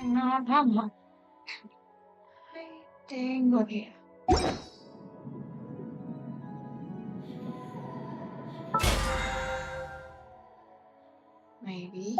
Nada tengo idea. Maybe.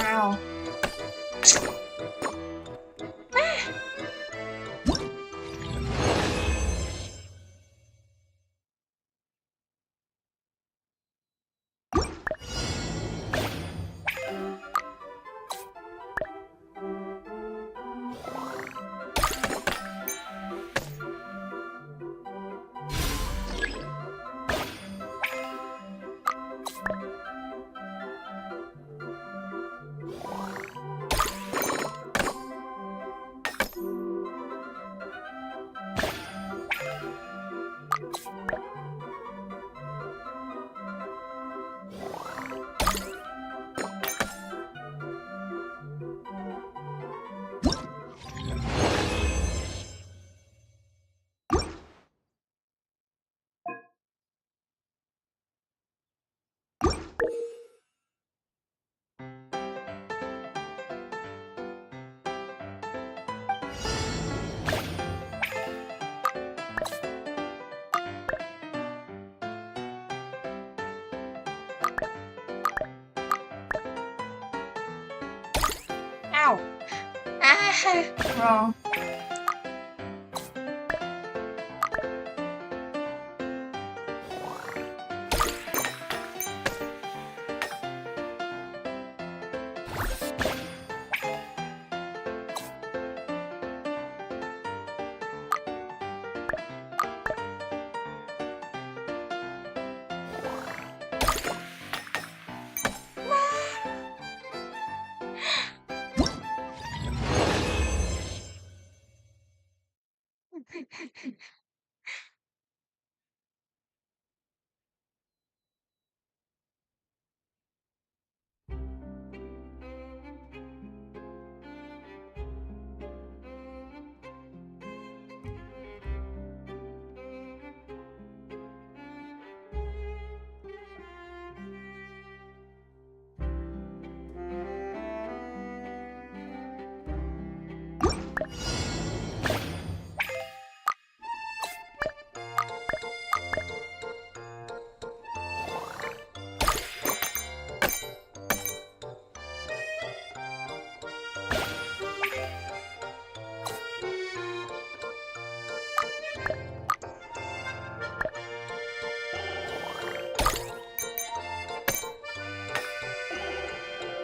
อ้าวอ้าวรอ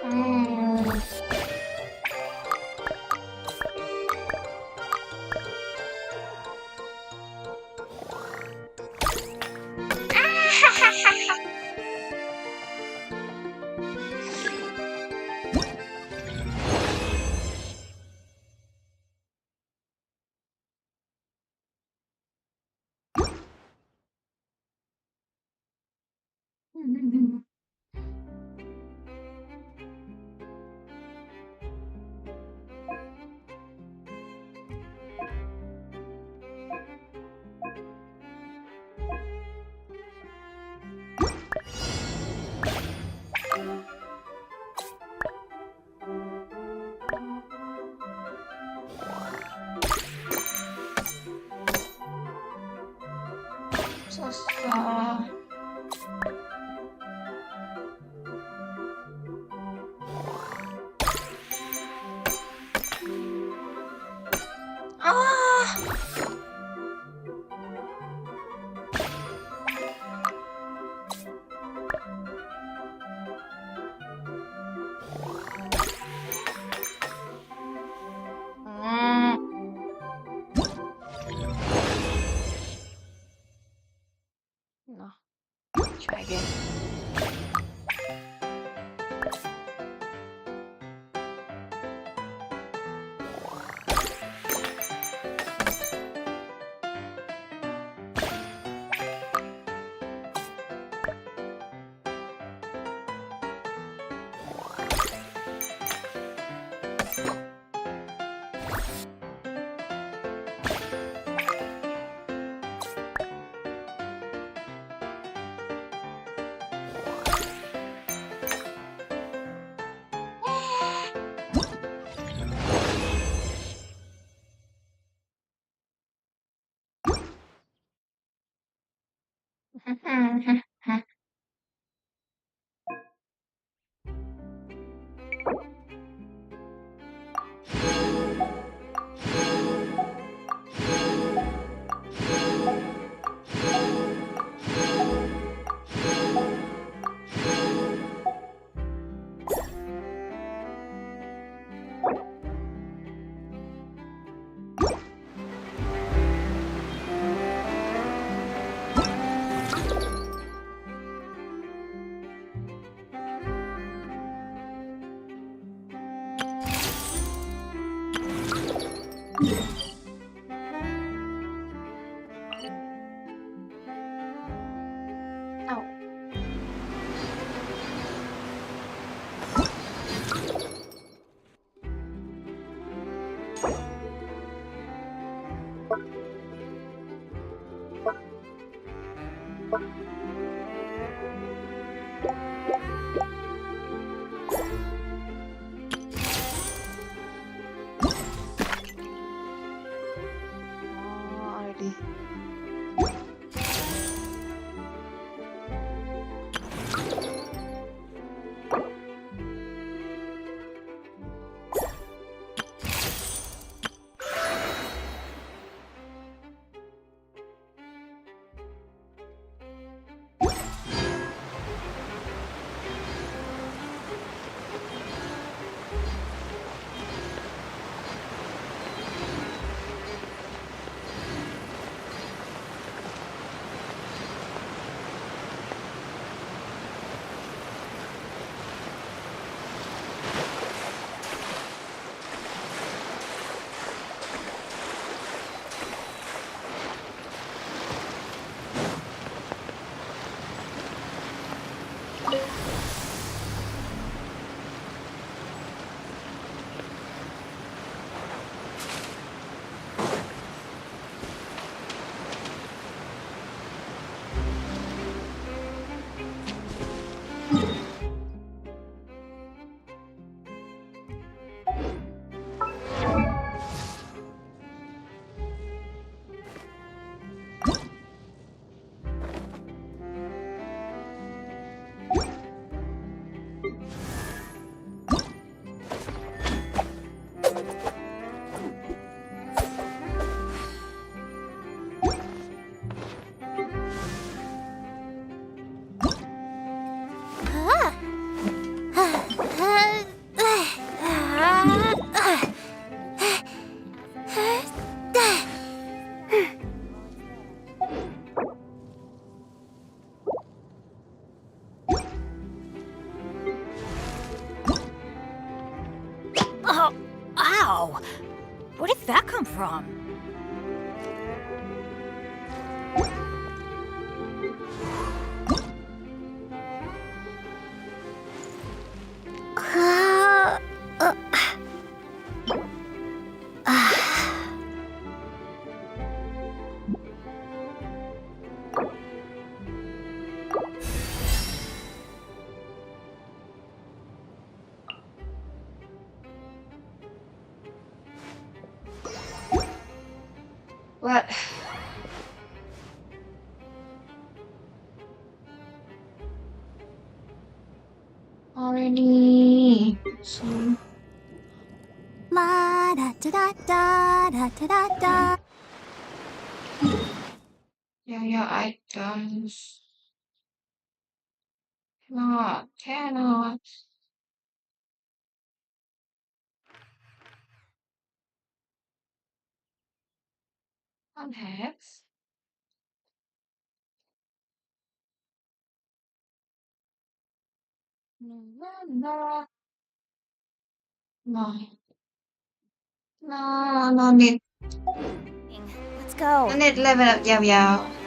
อืมสดใสอ้าอืมเนาะ try again อ Oh. Already. Oh, ow! Where did that come from? What? Already. So, La da da da da da da da. your items. Cannot. Unhacks. No. No. No need. Let's go. No need level up ยาวๆ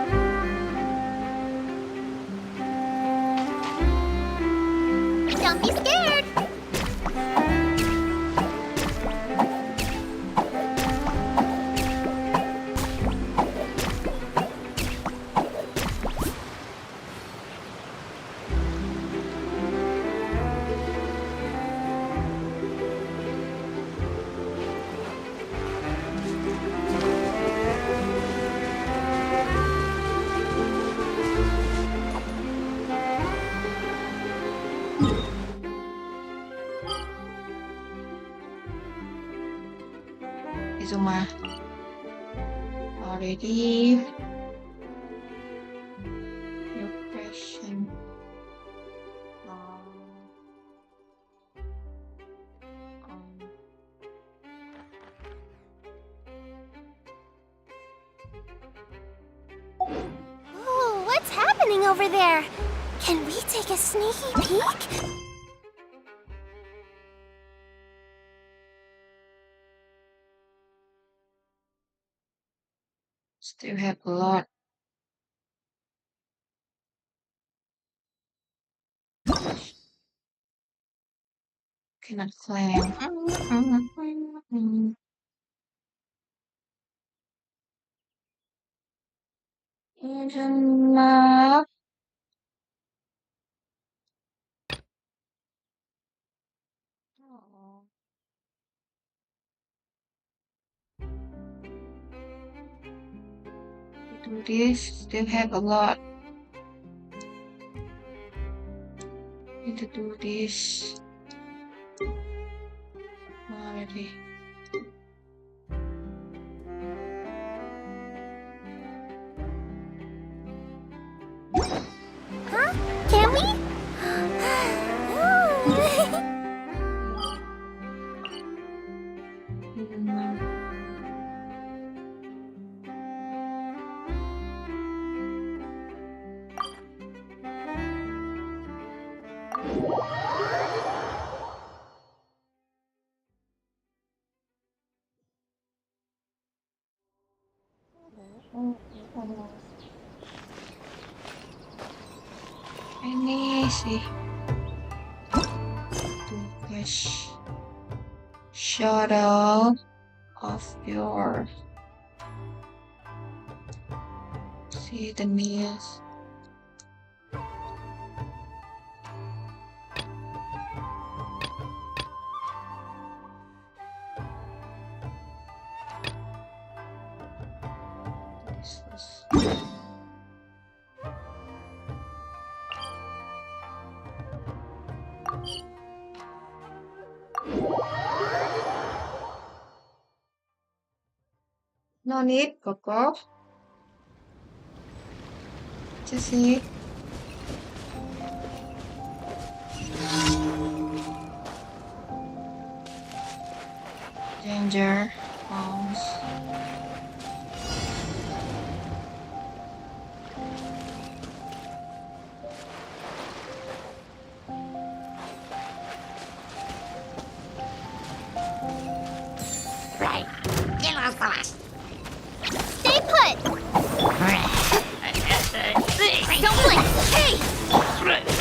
Ah! Inazuma. Already. Your question. Oh, what's happening over there? Can we take a sneaky peek? Still have a lot. Cannot claim. Inazuma. Oh. Do this. Still have a lot. Need to do this. Already. Huh? Can we? Ini sih tugas shadow of your see the news. This was no need, Coco. Just see. Danger. Bombs. Right. Stay put! Don't blink! Hey!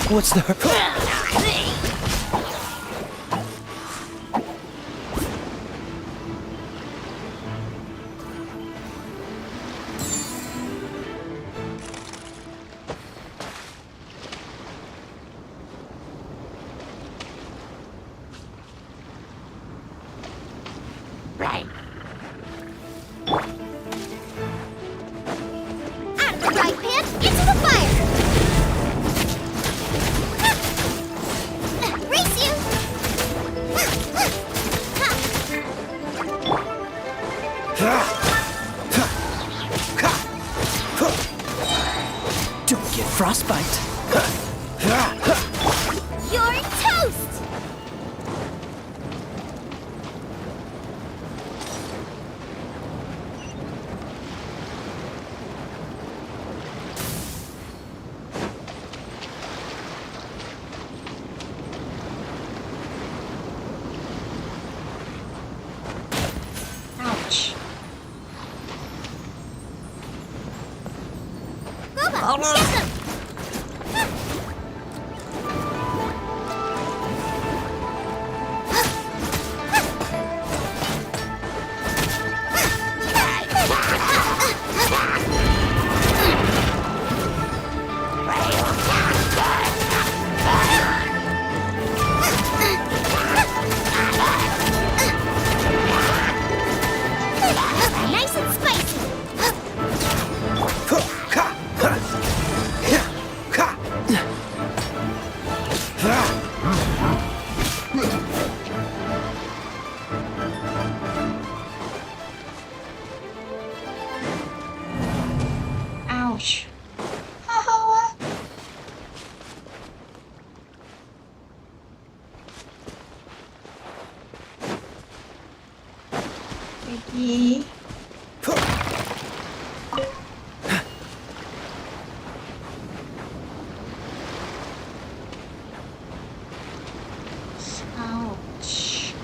What's the... Right. Out of the right pan, into the fire! Race you! Don't get frostbite. You're toast! Ouch. Robot, get them! Nice and spicy! lagi. Ouch.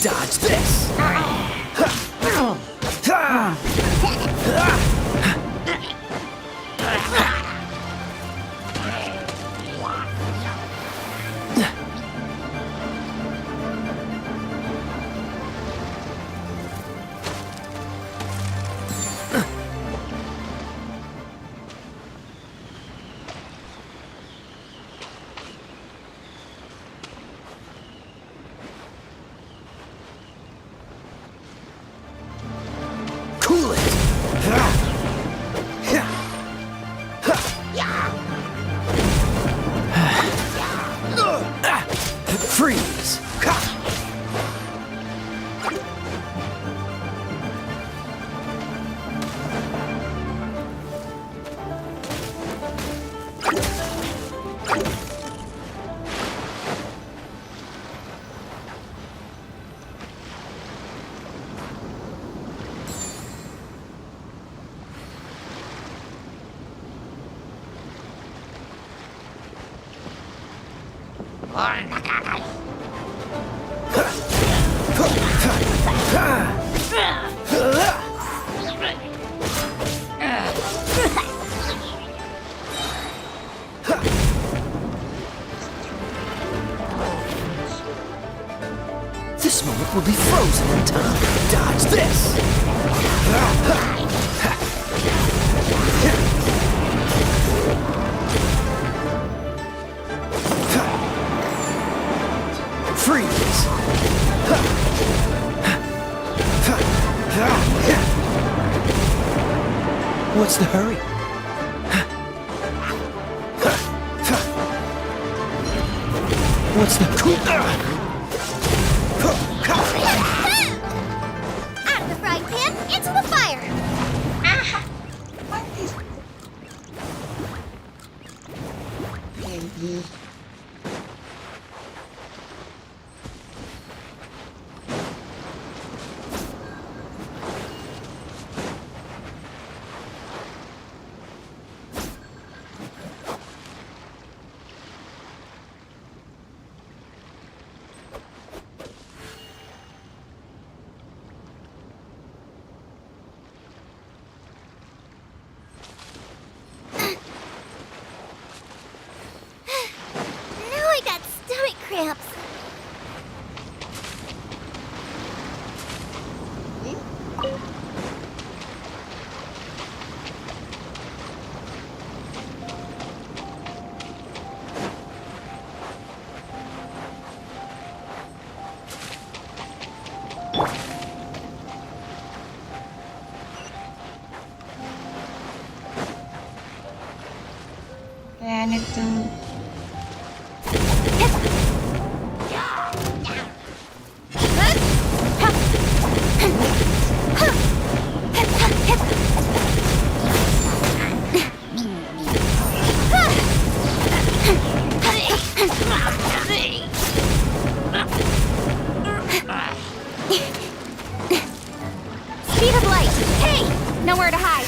Dodge this. Cool it. Freeze. This moment will be frozen in time. Dodge this! Freeze! What's the hurry? What's the... Out of the frying pan, into the fire! What is... Lagi. Now I got stomach cramps. Kaya nito... Speed of light. Hey! Nowhere to hide.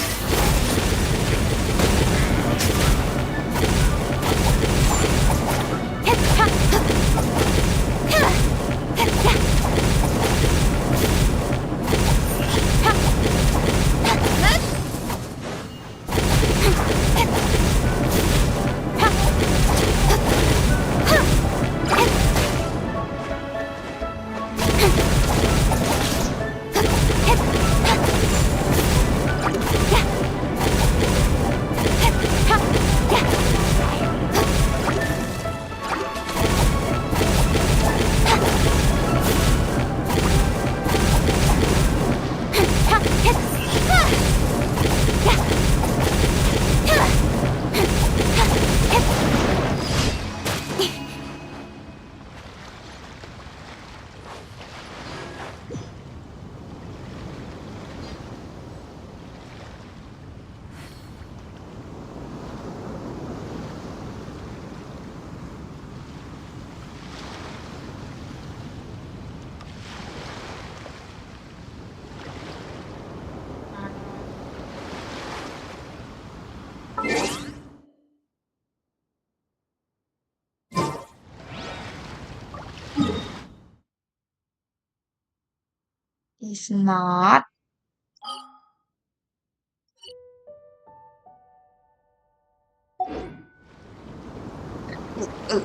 Is not. Uh,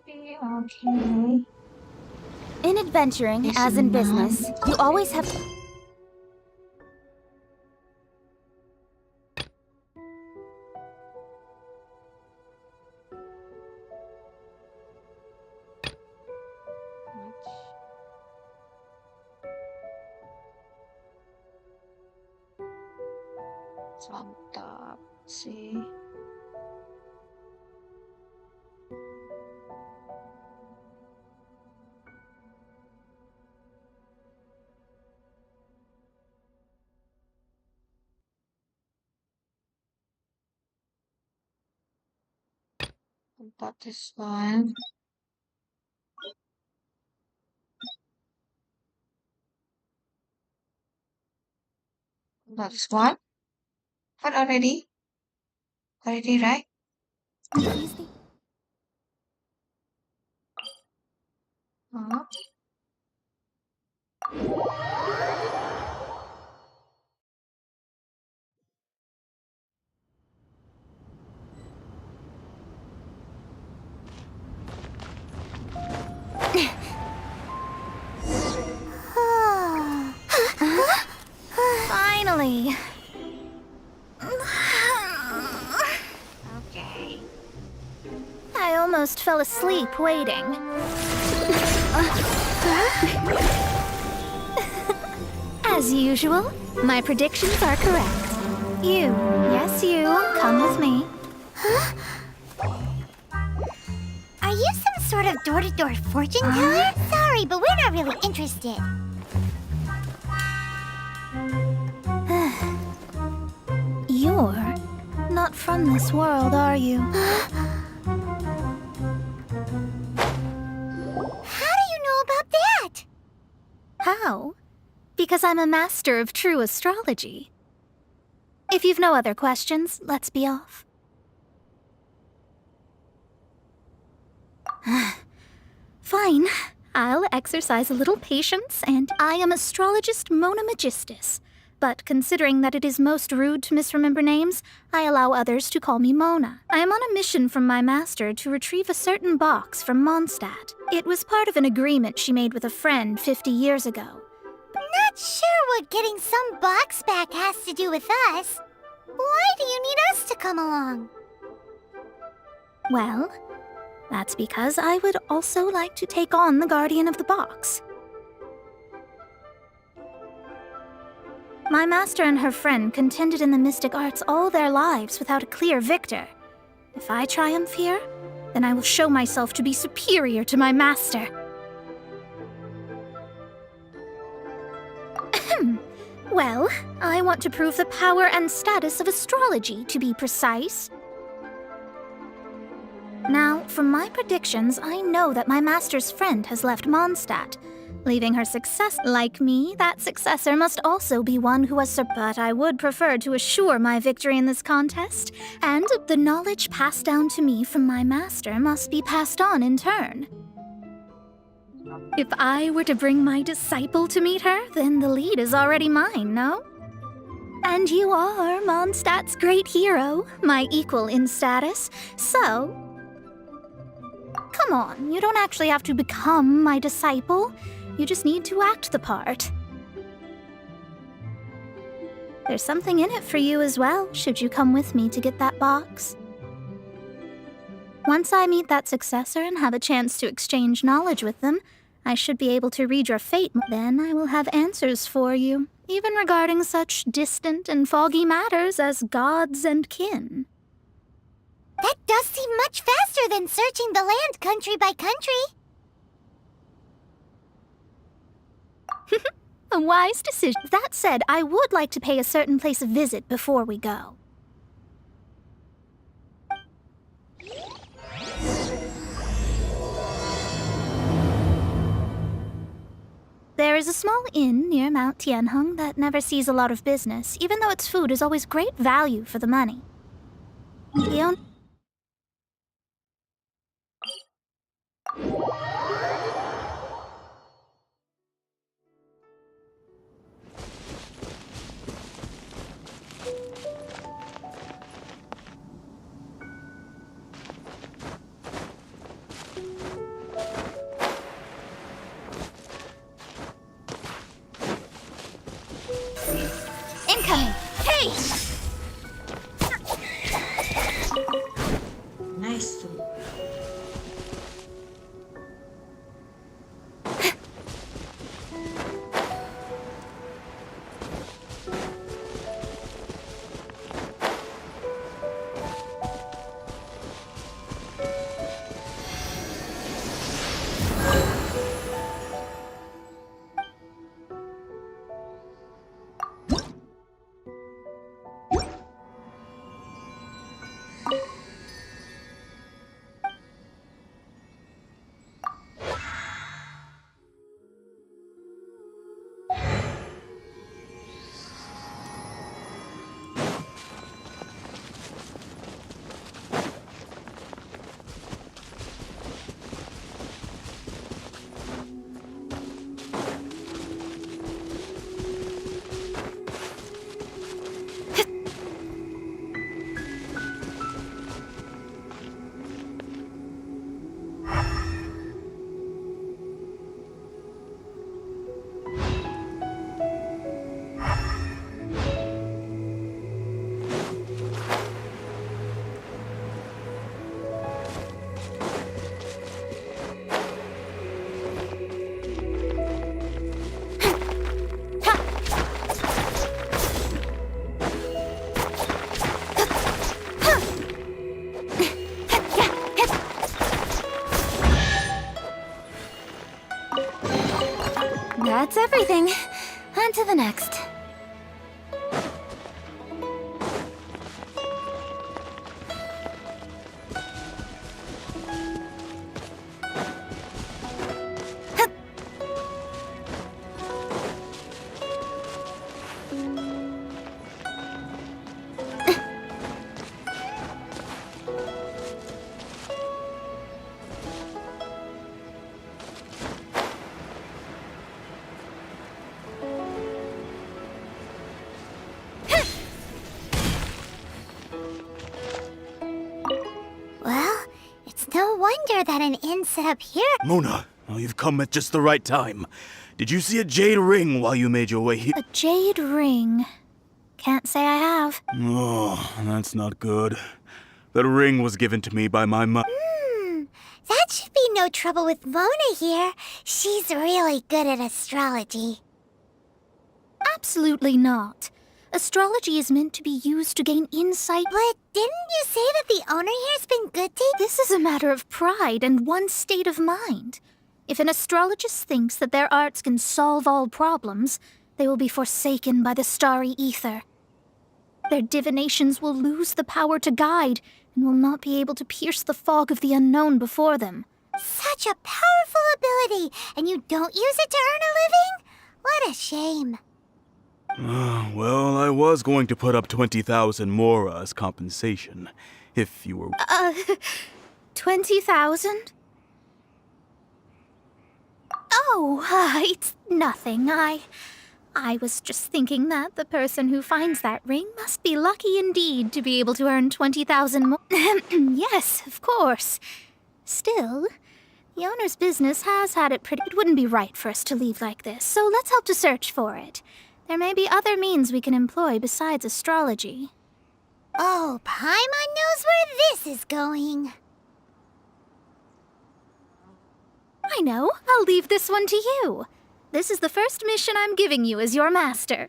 maybe okay. In adventuring, Is as in not. business, you always have to... Mantap sih. Got this one. Got this one. What already? Already, right? Huh? Finally! Okay. I almost fell asleep waiting. As usual, my predictions are correct. You, yes you, come with me. Are you some sort of door-to-door fortune teller? Sorry, but we're not really interested. You're not from this world, are you? How do you know about that? How? Because I'm a master of true astrology. If you've no other questions, let's be off. Fine. I'll exercise a little patience, and I am astrologist Mona Magistus. But considering that it is most rude to misremember names, I allow others to call me Mona. I am on a mission from my master to retrieve a certain box from Mondstadt. It was part of an agreement she made with a friend 50 years ago. Not sure what getting some box back has to do with us. Why do you need us to come along? Well, that's because I would also like to take on the guardian of the box. My master and her friend contended in the mystic arts all their lives without a clear victor. If I triumph here, then I will show myself to be superior to my master. Well, I want to prove the power and status of astrology, to be precise. Now, from my predictions, I know that my master's friend has left Mondstadt, leaving her successor. Like me, that successor must also be one who has but I would prefer to assure my victory in this contest, and the knowledge passed down to me from my master must be passed on in turn. If I were to bring my disciple to meet her, then the lead is already mine, no? And you are Mondstadt's great hero, my equal in status, so... Come on, you don't actually have to become my disciple. You just need to act the part. There's something in it for you as well, should you come with me to get that box. Once I meet that successor and have a chance to exchange knowledge with them, I should be able to read your fate. Then I will have answers for you, even regarding such distant and foggy matters as gods and kin. That does seem much faster than searching the land country by country. A wise decision. That said, I would like to pay a certain place a visit before we go. There is a small inn near Mount Tianheng that never sees a lot of business, even though its food is always great value for the money. The owner. Incoming! Hey! Nice. That's everything. On to the next. Well, it's no wonder that an inn set up here. Mona, oh, you've come at just the right time. Did you see a jade ring while you made your way here? A jade ring. Can't say I have. Oh, that's not good. That ring was given to me by my mother. That should be no trouble with Mona here. She's really good at astrology. Absolutely not. Astrology is meant to be used to gain insight. But didn't you say that the owner here's been good to you? This is a matter of pride and one's state of mind. If an astrologist thinks that their arts can solve all problems, they will be forsaken by the starry ether. Their divinations will lose the power to guide and will not be able to pierce the fog of the unknown before them. Such a powerful ability, and you don't use it to earn a living? What a shame. Well, I was going to put up 20,000 mora as compensation, if you were... 20,000? Oh, it's nothing. I was just thinking that the person who finds that ring must be lucky indeed to be able to earn 20,000 more. Yes, of course. Still, the owner's business has had it pretty... It wouldn't be right for us to leave like this, so let's help to search for it. There may be other means we can employ besides astrology. Oh, Paimon knows where this is going. I know. I'll leave this one to you. This is the first mission I'm giving you as your master.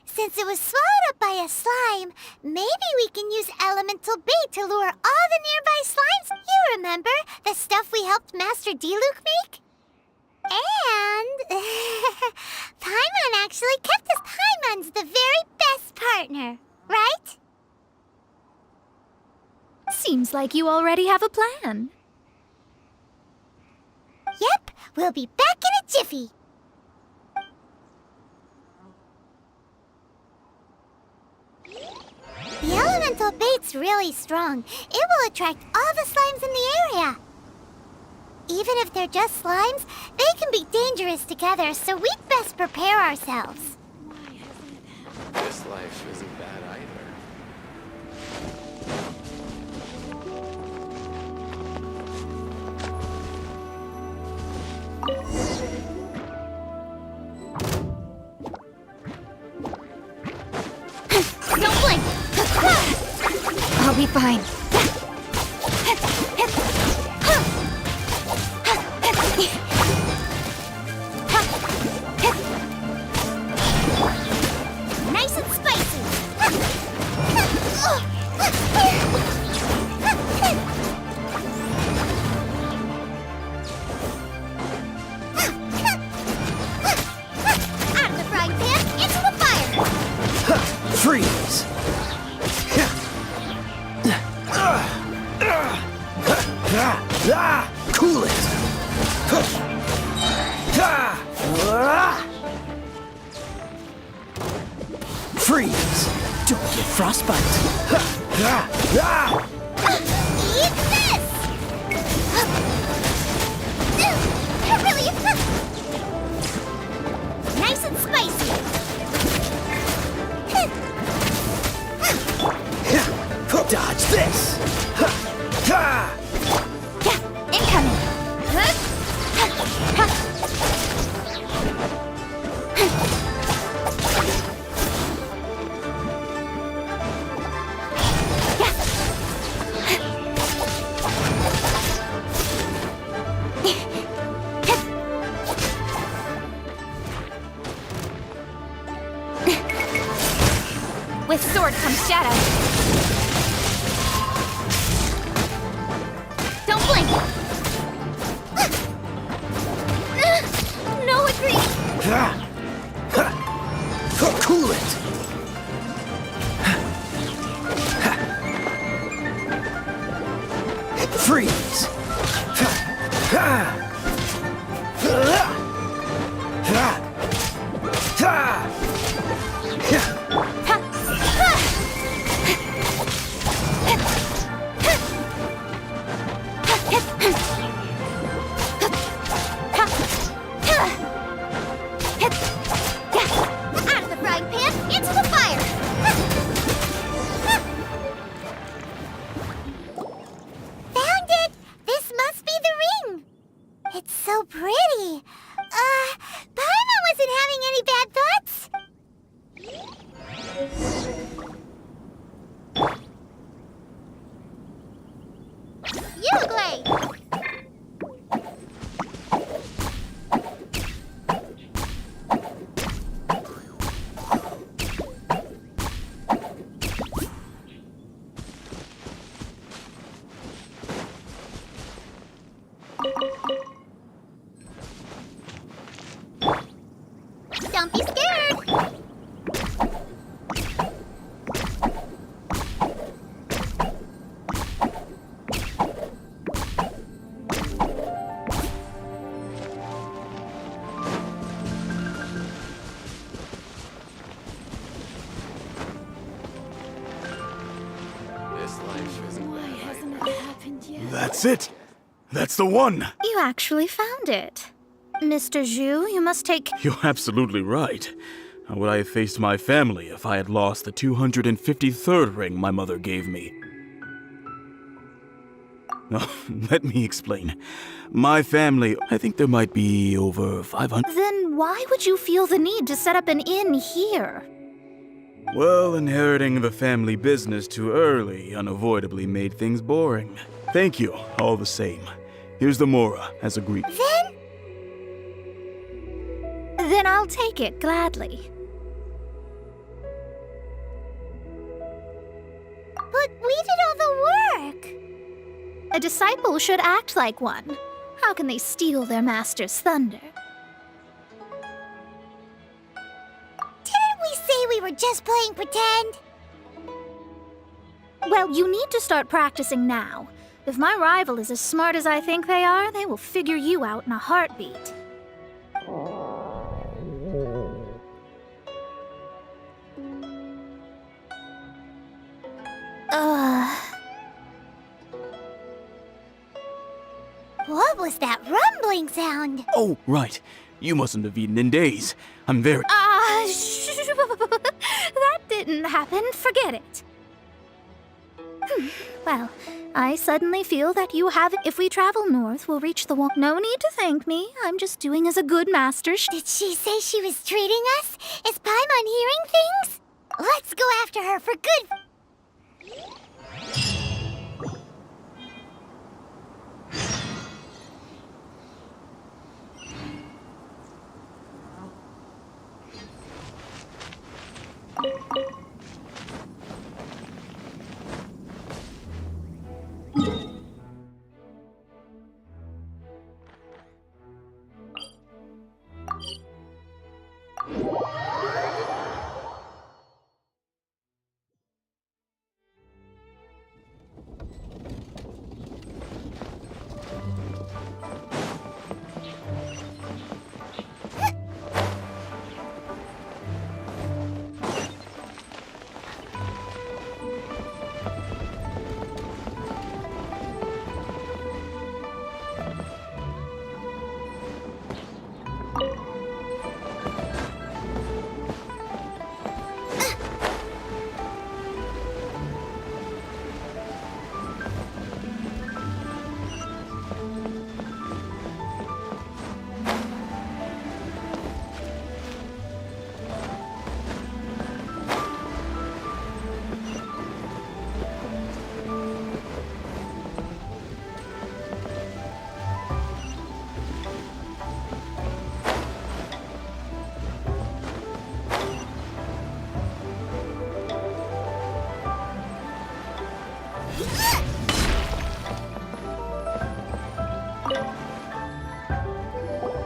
Since it was swallowed up by a slime, maybe we can use elemental bait to lure all the nearby slimes. You remember the stuff we helped Master Diluc make? And Paimon actually kept us. Paimon's the very best partner, right? Seems like you already have a plan. Yep, we'll be back in a jiffy. The Elemental bait's really strong. It will attract all the slimes in the area. Even if they're just slimes, they can be dangerous together, so we'd best prepare ourselves. This life isn't bad either. Don't blink! I'll be fine. Nice and spicy. Out of the frying pan, into the fire. Freeze! Cool it! Freeze! Don't get frostbite! Eat this! Really? Nice and spicy. Dodge this! Incoming! With sword comes shadow. Don't blink! No agree! Cool it! Freeze! Out of the frying pan, into the fire. Found it! This must be the ring. It's so pretty. Paimon wasn't having any bad thoughts. Uglay! Don't be scared! This life isn't bad either. That's it! That's the one! You actually found it. Mr. Zhu, you must take... You're absolutely right. How would I have faced my family if I had lost the 253rd ring my mother gave me? No, let me explain. My family, I think there might be over 500. Then why would you feel the need to set up an inn here? Well, inheriting the family business too early unavoidably made things boring. Thank you, all the same. Here's the Mora, as agreed. Then I'll take it gladly. But we did all the work. A disciple should act like one. How can they steal their master's thunder? Didn't we say we were just playing pretend? Well, you need to start practicing now. If my rival is as smart as I think they are, they will figure you out in a heartbeat. What was that rumbling sound? Oh, right. You mustn't have eaten in days. I'm very. That didn't happen. Forget it. Well, I suddenly feel that you have. If we travel north, we'll reach the wall. No need to thank me. I'm just doing as a good master. Did she say she was treating us? Is Paimon hearing things? Let's go after her for good.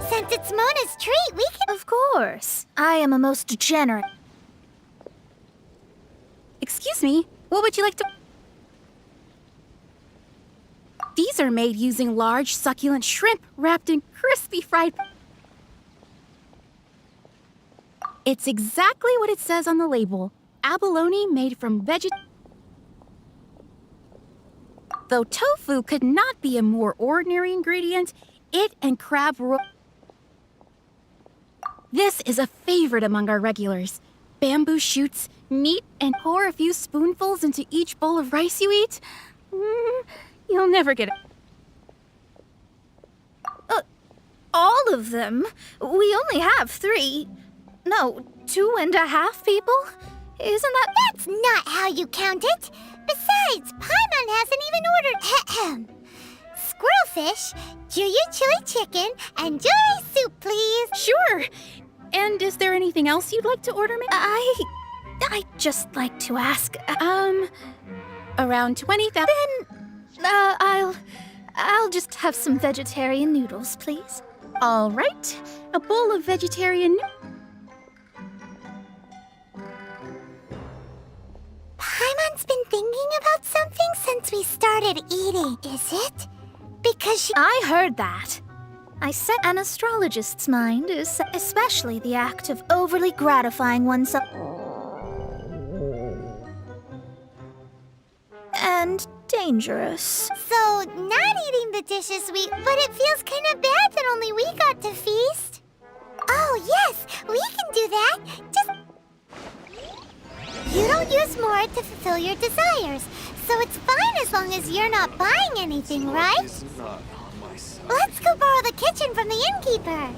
Since it's Mona's treat, we can... Of course. I am a most generous. Excuse me, what would you like to... These are made using large, succulent shrimp wrapped in crispy fried... It's exactly what it says on the label. Abalone made from Though tofu could not be a more ordinary ingredient, it and crab roll... This is a favorite among our regulars. Bamboo shoots, meat, and pour a few spoonfuls into each bowl of rice you eat. You'll never get it. All of them? We only have 3. No, 2.5 people? Isn't that... That's not how you count it. Besides, Paimon hasn't even ordered... Squirrelfish, Juyu chili chicken, and jewelry soup, please. Sure. And is there anything else you'd like to order, ma'am? I'd just like to ask... Around 20,000... I'll just have some vegetarian noodles, please. All right. A bowl of vegetarian... Paimon's been thinking about something since we started eating, is it? Because she... I heard that. I said an astrologist's mind is especially the act of overly gratifying oneself. And dangerous. So, not eating the dishes we... But it feels kind of bad that only we got to feast. Oh, yes, we can do that. Just... You don't use more to fulfill your desires, so it's fine as long as you're not buying anything, right? It's not on my side. Let's go borrow the kitchen from the innkeeper.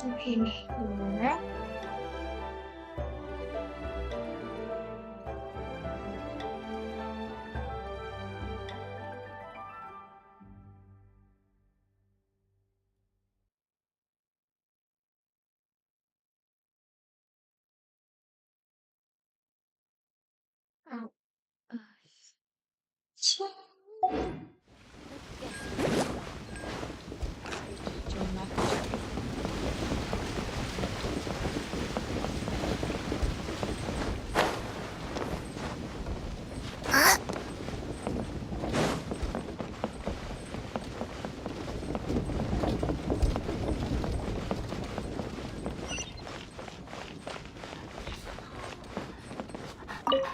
Okay. Here. Oh, uh,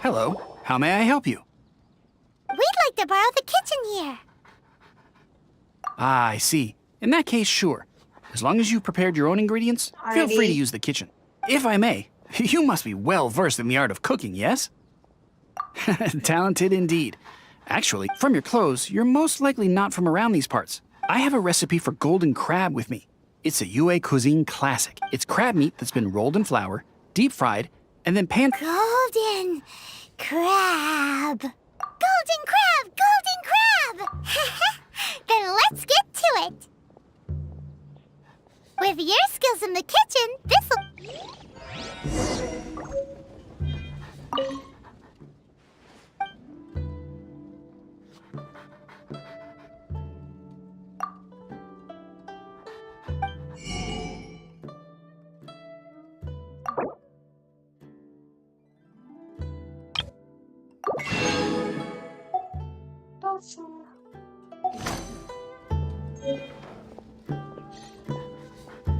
Hello. How may I help you? We'd like to borrow the kitchen here. Ah, I see. In that case, sure. As long as you prepared your own ingredients, feel free to Alrighty. use the kitchen. If I may, you must be well versed in the art of cooking, yes? Talented indeed. Actually, from your clothes, you're most likely not from around these parts. I have a recipe for golden crab with me. It's a Yue cuisine classic. It's crab meat that's been rolled in flour, deep fried, and then pan. Golden crab. Golden crab! Golden crab! Then let's get to it. With your skills in the kitchen, this'll...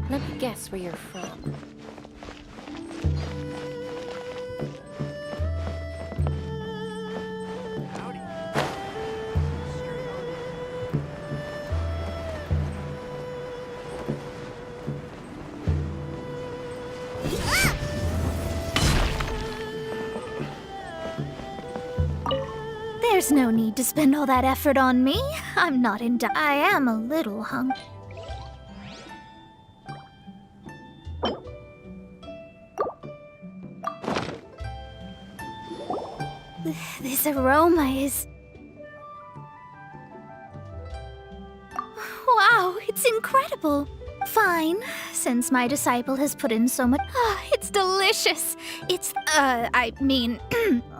Let me guess where you're from. There's no need to spend all that effort on me. I'm not in I am a little hungry. This aroma is... Wow, it's incredible. Fine, since my disciple has put in so much... it's delicious. It's, I mean,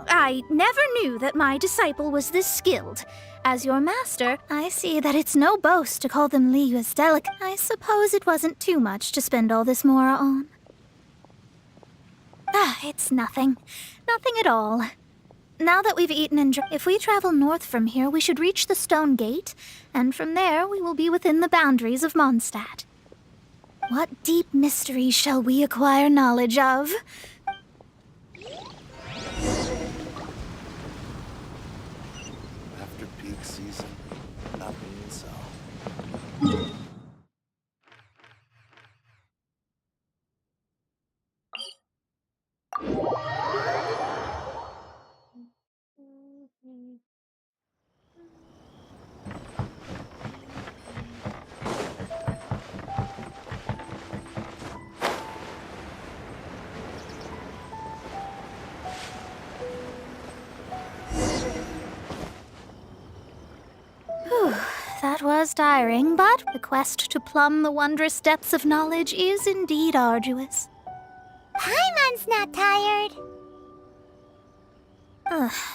I never knew that my disciple was this skilled. As your master, I see that it's no boast to call them Liyue's delicate. I suppose it wasn't too much to spend all this mora on. It's nothing. Nothing at all. Now that we've eaten and if we travel north from here, we should reach the stone gate, and from there we will be within the boundaries of Mondstadt. What deep mystery shall we acquire knowledge of? After peak season, nothing so. That was tiring, but the quest to plumb the wondrous depths of knowledge is indeed arduous. Paimon's not tired.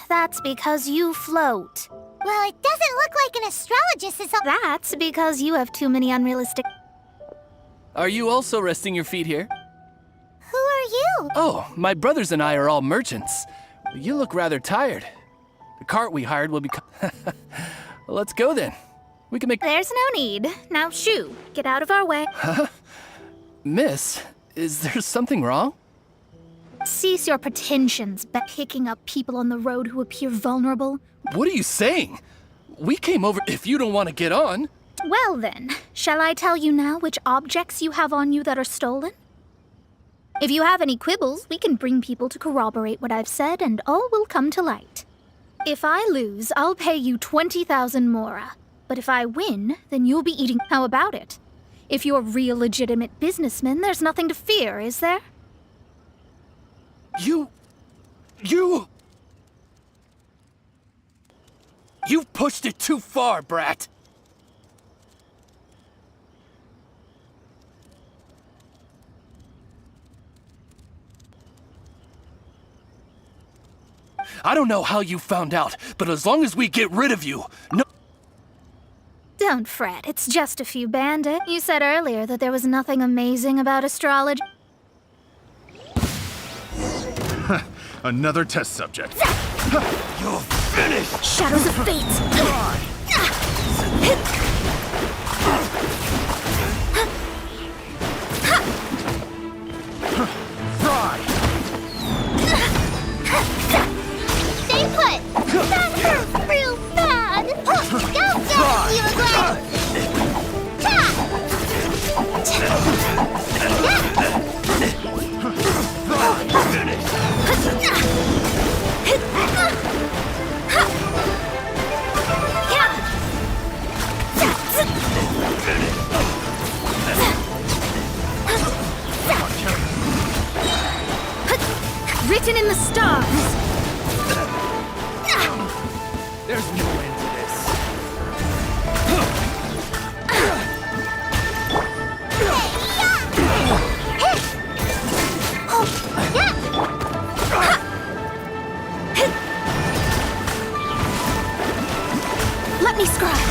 That's because you float. Well, it doesn't look like an astrologist is... That's because you have too many unrealistic... Are you also resting your feet here? Who are you? Oh, my brothers and I are all merchants. You look rather tired. The cart we hired will be... Well, let's go then. We can make... There's no need. Now shoo, get out of our way. Miss, is there something wrong? Cease your pretensions, picking up people on the road who appear vulnerable. What are you saying? We came over if you don't want to get on. Well then, shall I tell you now which objects you have on you that are stolen? If you have any quibbles, we can bring people to corroborate what I've said, and all will come to light. If I lose, I'll pay you 20,000 mora. But if I win, then you'll be eating... How about it? If you're real legitimate businessmen, there's nothing to fear, is there? You've pushed it too far, brat! I don't know how you found out, but as long as we get rid of you, no— Don't fret, it's just a few bandits. You said earlier that there was nothing amazing about astrology. Another test subject. You're finished! Shadows of Fate! Stay put! That hurt real bad! Go down, Milameowz! Written in the stars! There's no end to this. Let me scribe!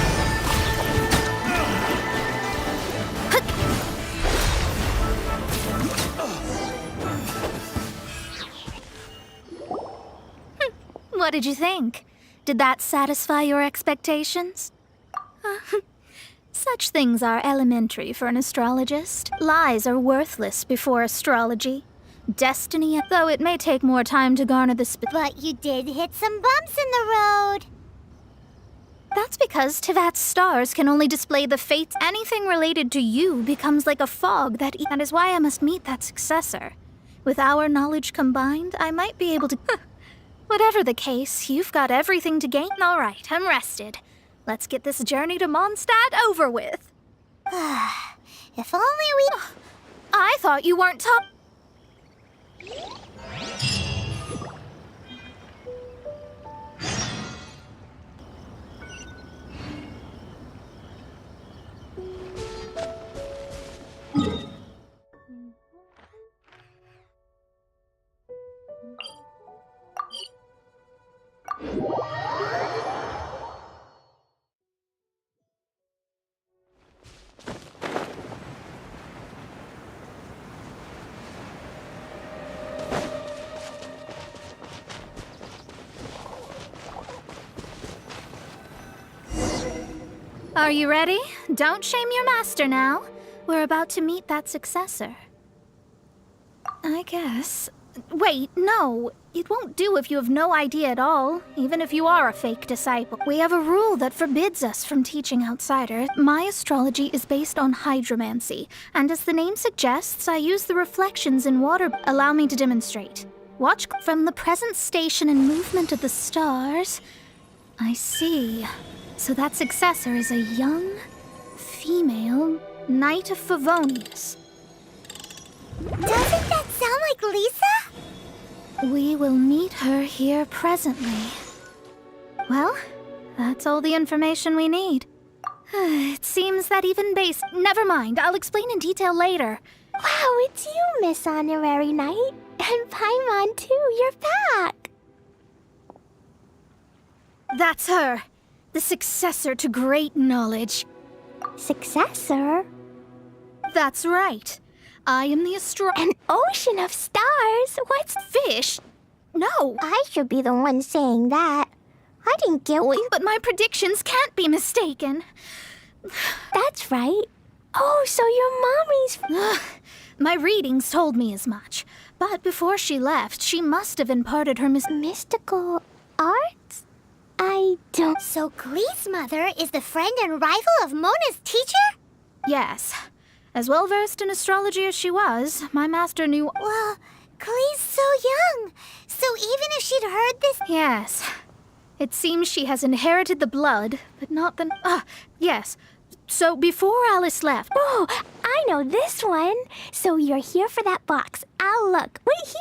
What did you think? Did that satisfy your expectations? Such things are elementary for an astrologist. Lies are worthless before astrology. Destiny, though it may take more time to garner the But you did hit some bumps in the road. That's because Tivat's stars can only display the fates. Anything related to you becomes like a fog that is why I must meet that successor. With our knowledge combined, I might be able to— Whatever the case, you've got everything to gain. All right, I'm rested. Let's get this journey to Mondstadt over with. If only we... I thought you weren't Are you ready? Don't shame your master now. We're about to meet that successor. I guess. Wait, no. It won't do if you have no idea at all, even if you are a fake disciple. We have a rule that forbids us from teaching outsiders. My astrology is based on hydromancy, and as the name suggests, I use the reflections in water. Allow me to demonstrate. Watch from the present station and movement of the stars. I see. So that successor is a young, female Knight of Favonius. Doesn't that sound like Lisa? We will meet her here presently. Well, that's all the information we need. It seems that even base— Never mind, I'll explain in detail later. Wow, it's you, Miss Honorary Knight. And Paimon, too, you're back. That's her. The successor to great knowledge. Successor? That's right. I am the An ocean of stars? What's... fish. No. I should be the one saying that. I didn't get what you... But my predictions can't be mistaken. That's right. Oh, so your mommy's... My readings told me as much. But before she left, she must have imparted her mystical arts? I don't... So Glee's mother is the friend and rival of Mona's teacher? Yes. As well-versed in astrology as she was, my master knew... Well, Glee's so young. So even if she'd heard this... Yes. It seems she has inherited the blood, but not the... yes. So before Alice left... Oh, I know this one. So you're here for that box. I'll look. Wait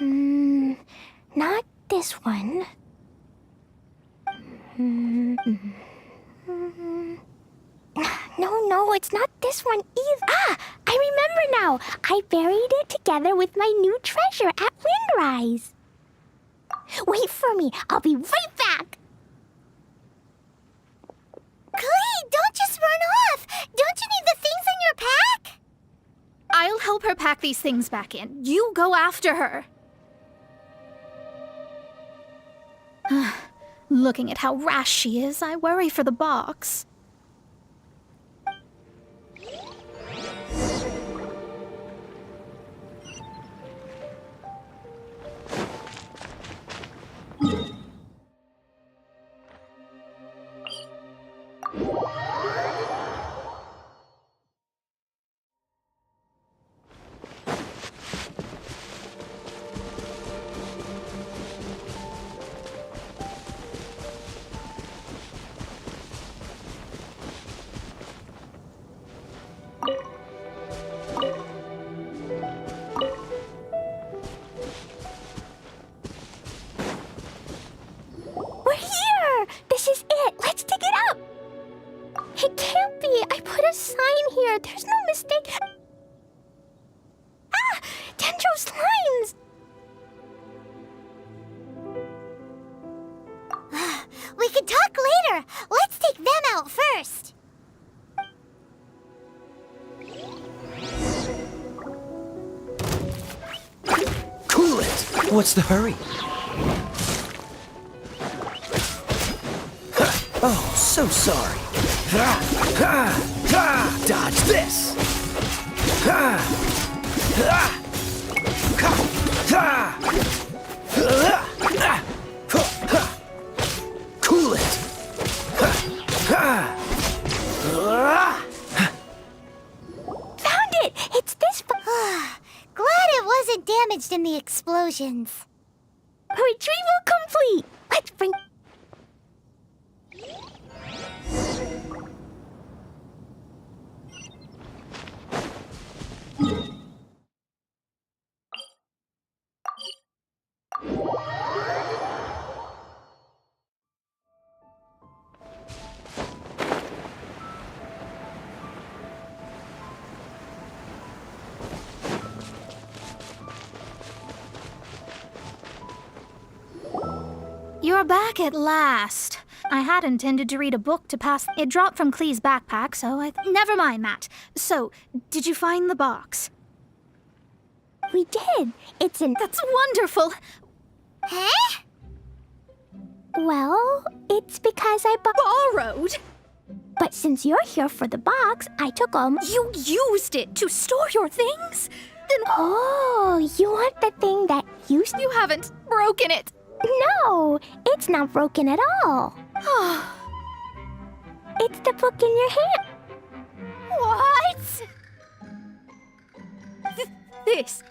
here. Not this one. No, it's not this one either. Ah, I remember now. I buried it together with my new treasure at Windrise. Wait for me. I'll be right back. Klee, don't just run off! Don't you need the things in your pack? I'll help her pack these things back in. You go after her. Looking at how rash she is, I worry for the box. We're here! This is it! Let's dig it up! It can't be! I put a sign here! There's no mistake! Ah! Dendro slimes! We can talk later. Let's take them out first. Cool it! What's the hurry? Oh, so sorry. Dodge this! Cool it! Found it! It's this... Glad it wasn't damaged in the explosions. Retrieval complete! Let's bring... You're back at last. I had intended to read a book to pass. It dropped from Klee's backpack, so never mind that. So, did you find the box? We did. It's in... That's wonderful. Huh? Well, it's because I Borrowed? But since you're here for the box, I took all my... You used it to store your things? Then Oh, you want the thing that used... you haven't broken it. No, it's not broken at all. It's the book in your hand. What? This.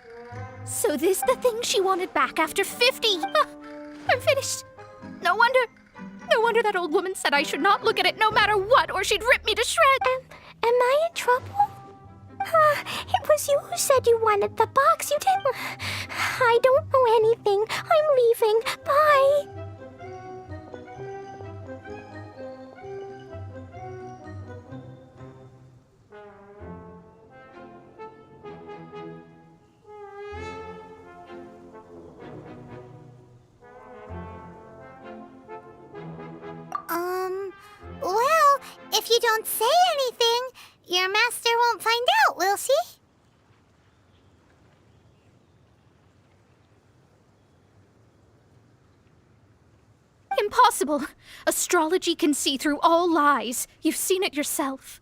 So this the thing she wanted back after 50. I'm finished. No wonder that old woman said I should not look at it no matter what, or she'd rip me to shreds. Am I in trouble? It was you who said you wanted the box. You didn't... I don't know anything. I'm leaving. Bye. Well, if you don't say anything, your master won't find out, will she? Impossible. Astrology can see through all lies. You've seen it yourself.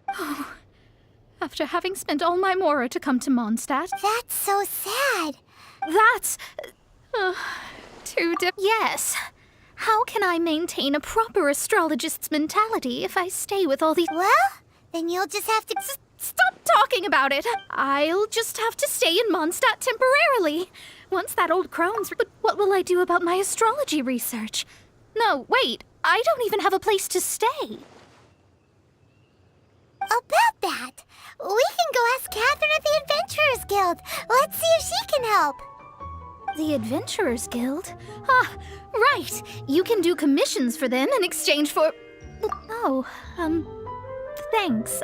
Oh, after having spent all my mora to come to Mondstadt. That's so sad. That's... too Yes. How can I maintain a proper astrologist's mentality if I stay with all these... Well, then you'll just have to... Stop talking about it! I'll just have to stay in Mondstadt temporarily. Once that old crone's... But what will I do about my astrology research? No, wait. I don't even have a place to stay. About that, we can go ask Catherine at the Adventurers Guild. Let's see if she can help. The Adventurers Guild? Ah, right. You can do commissions for them in exchange for... Oh, thanks.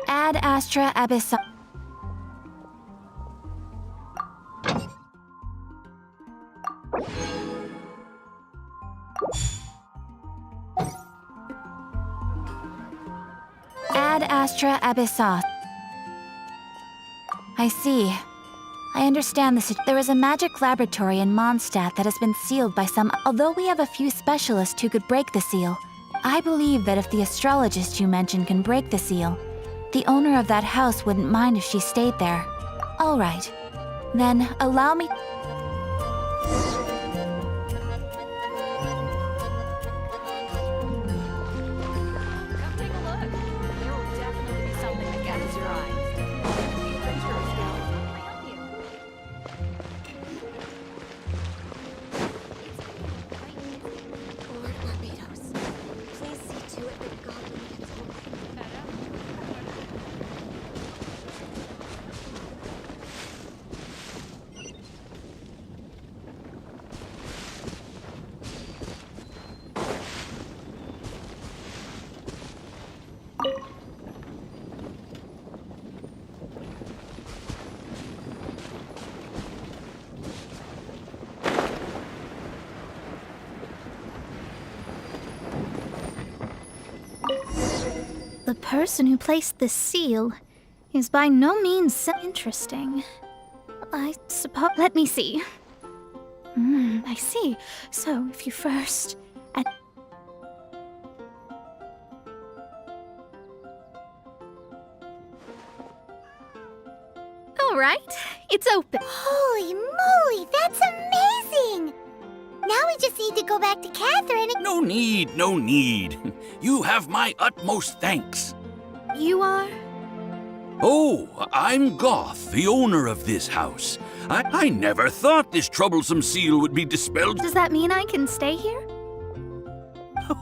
Ad Astra Abyssa. Ad Astra Abyssa. I see. I understand this. There is a magic laboratory in Mondstadt that has been sealed by some. Although we have a few specialists who could break the seal, I believe that if the astrologist you mentioned can break the seal, the owner of that house wouldn't mind if she stayed there. All right. Then allow me... The person who placed this seal is by no means so interesting. I suppose... Let me see. I see. So, if you first... All right, it's open. Holy moly, that's amazing! Now we just need to go back to Catherine and... No need, no need. You have my utmost thanks. You are? Oh, I'm Goth, the owner of this house. I never thought this troublesome seal would be dispelled. Does that mean I can stay here?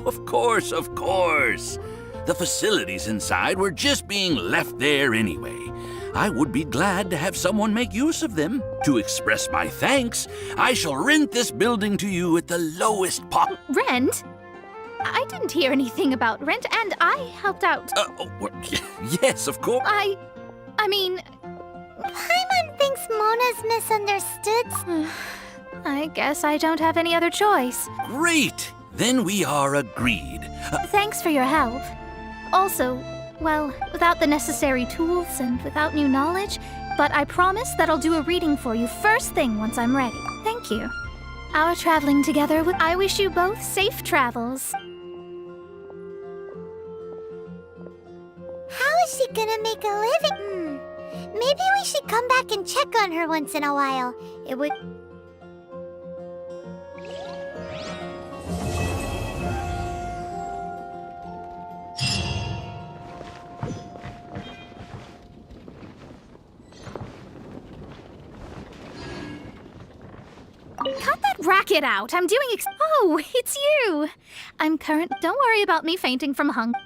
Of course, of course. The facilities inside were just being left there anyway. I would be glad to have someone make use of them. To express my thanks, I shall rent this building to you at the lowest Rent? I didn't hear anything about rent, and I helped out. Yes, of course. I mean... Paimon thinks Mona's misunderstood. I guess I don't have any other choice. Great! Then we are agreed. Thanks for your help. Also, well, without the necessary tools and without new knowledge, but I promise that I'll do a reading for you first thing once I'm ready. Thank you. Our traveling together would... I wish you both safe travels. How is she gonna make a living? Maybe we should come back and check on her once in a while. It would... Cut that racket out! I'm doing Oh, it's you! Don't worry about me fainting from hunger.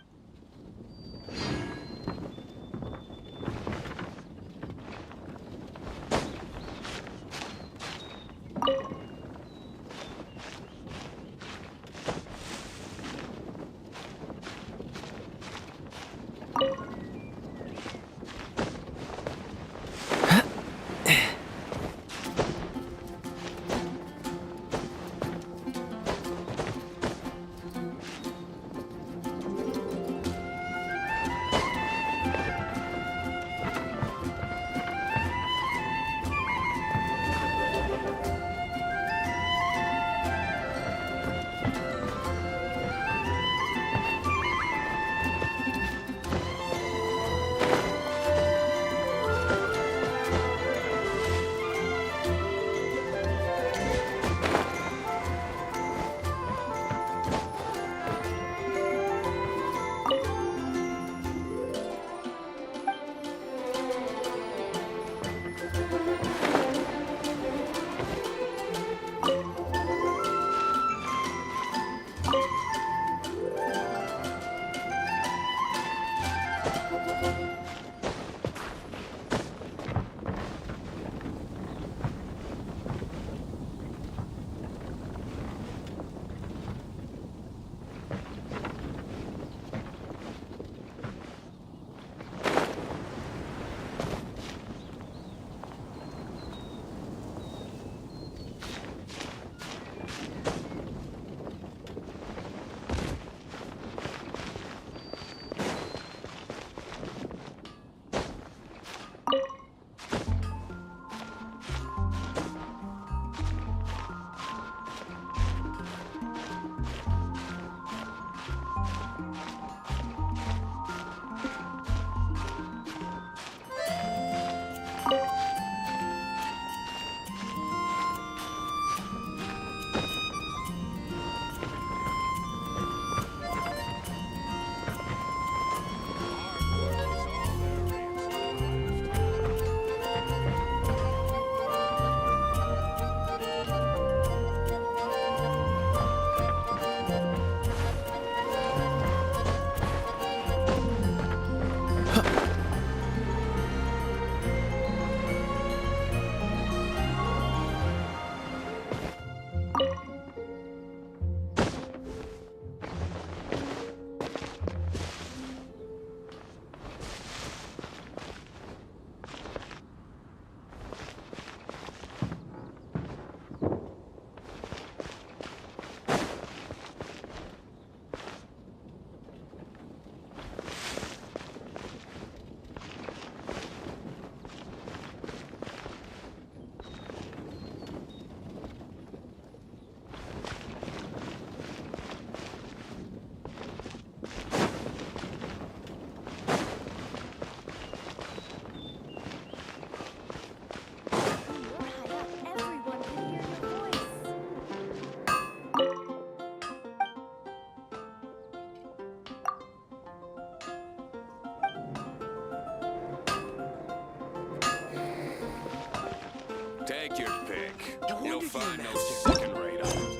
Take your pick. You'll find no second-rate items.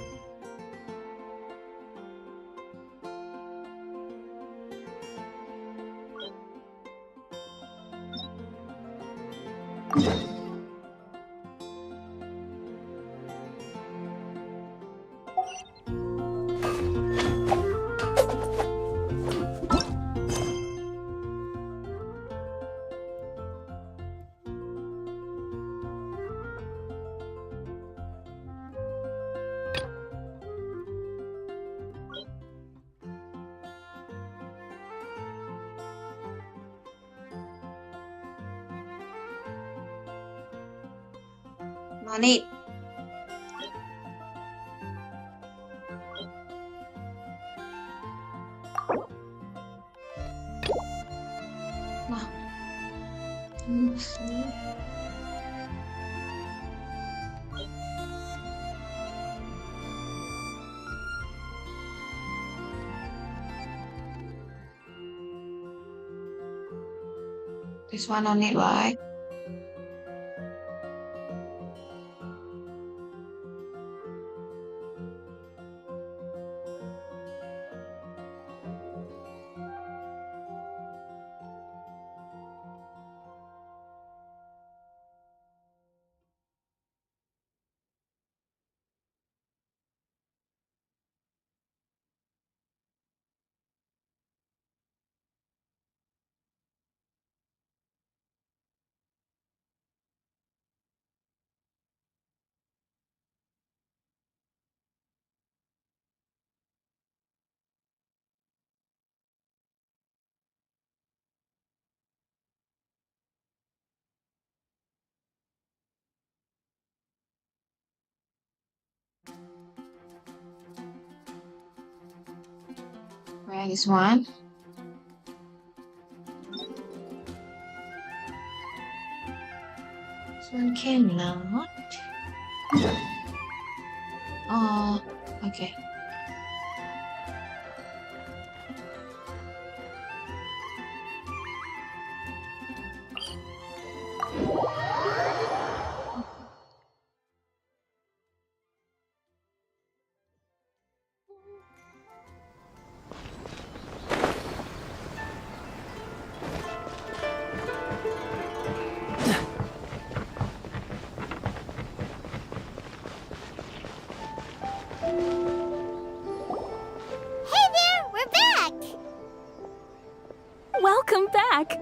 No need. Wow. This one on it, right? Where is one? This one cannot. Oh, okay. Welcome back!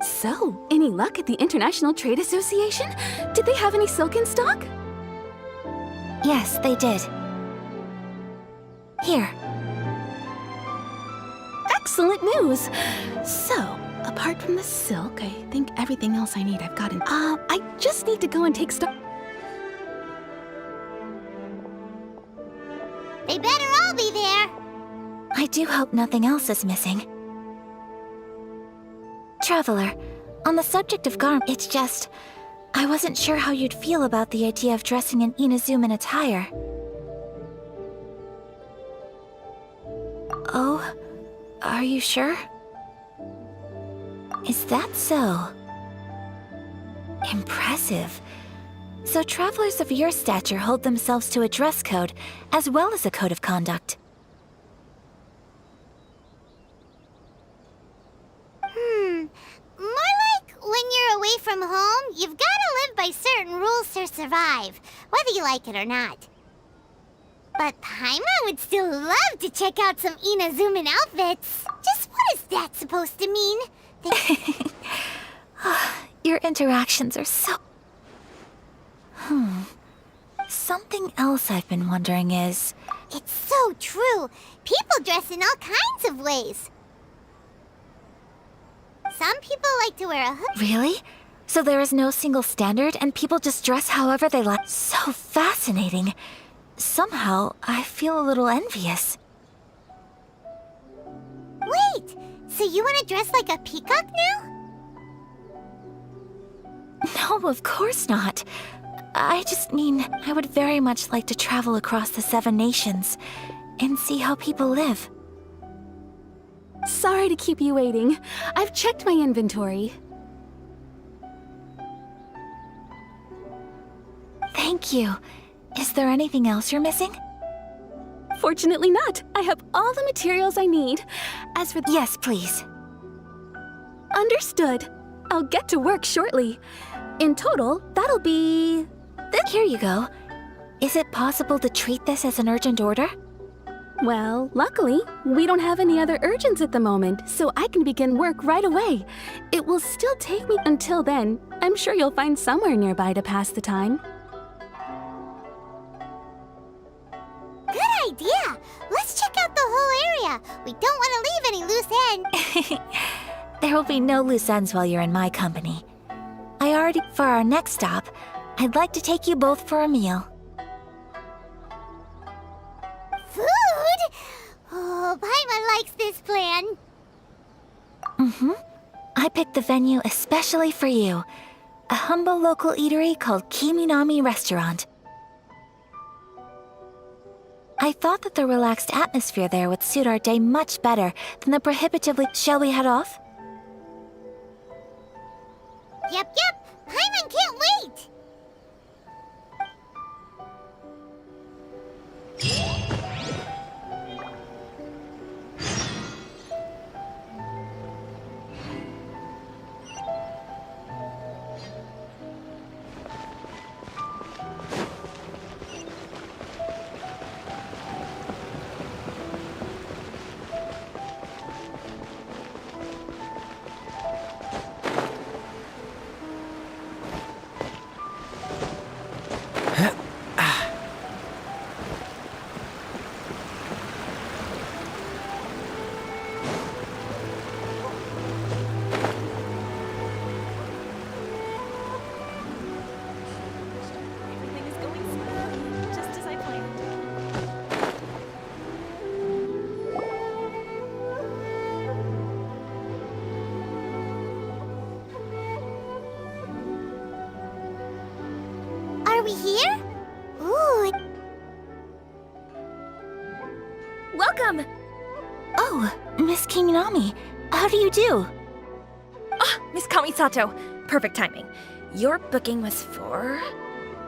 So, any luck at the International Trade Association? Did they have any silk in stock? Yes, they did. Here. Excellent news! So, apart from the silk, I think everything else I need I've gotten. I just need to go and take stock. They better all be there. I do hope nothing else is missing. Traveler, on the subject of garb, it's just... I wasn't sure how you'd feel about the idea of dressing in Inazuman attire. Oh, are you sure? Is that so? Impressive. So travelers of your stature hold themselves to a dress code, as well as a code of conduct. More like when you're away from home, you've gotta live by certain rules to survive, whether you like it or not. But Paimon would still love to check out some Inazuman outfits. Just what is that supposed to mean? Your interactions are so... Something else I've been wondering is... It's so true. People dress in all kinds of ways. Some people like to wear a hood. Really? So there is no single standard and people just dress however they like? So fascinating. Somehow, I feel a little envious. Wait! So you want to dress like a peacock now? No, of course not. I just mean, I would very much like to travel across the 7 nations and see how people live. Sorry to keep you waiting. I've checked my inventory. Thank you. Is there anything else you're missing? Fortunately not. I have all the materials I need. As for... Yes, please. Understood. I'll get to work shortly. In total, that'll be... Here you go. Is it possible to treat this as an urgent order? Well, luckily, we don't have any other urgents at the moment, so I can begin work right away. It will still take me until then. I'm sure you'll find somewhere nearby to pass the time. Good idea! Let's check out the whole area. We don't want to leave any loose ends. There will be no loose ends while you're in my company. For our next stop, I'd like to take you both for a meal. Food? Oh, Paimon likes this plan. I picked the venue especially for you. A humble local eatery called Kiminami Restaurant. I thought that the relaxed atmosphere there would suit our day much better than the prohibitively... Shall we head off? Yep. Paimon can't wait! Are we here? Ooh. Welcome! Oh, Miss Kiminami. How do you do? Miss Kamisato. Perfect timing. Your booking was for...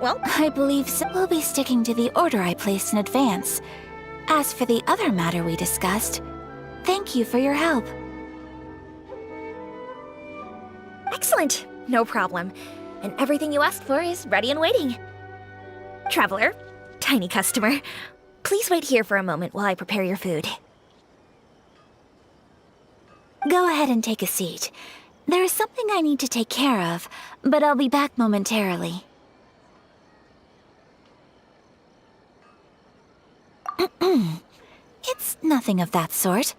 Well, I believe so. We'll be sticking to the order I placed in advance. As for the other matter we discussed, thank you for your help. excellent. No problem. And everything you asked for is ready and waiting. Traveler, tiny customer, please wait here for a moment while I prepare your food. Go ahead and take a seat. There is something I need to take care of, but I'll be back momentarily. It's nothing of that sort.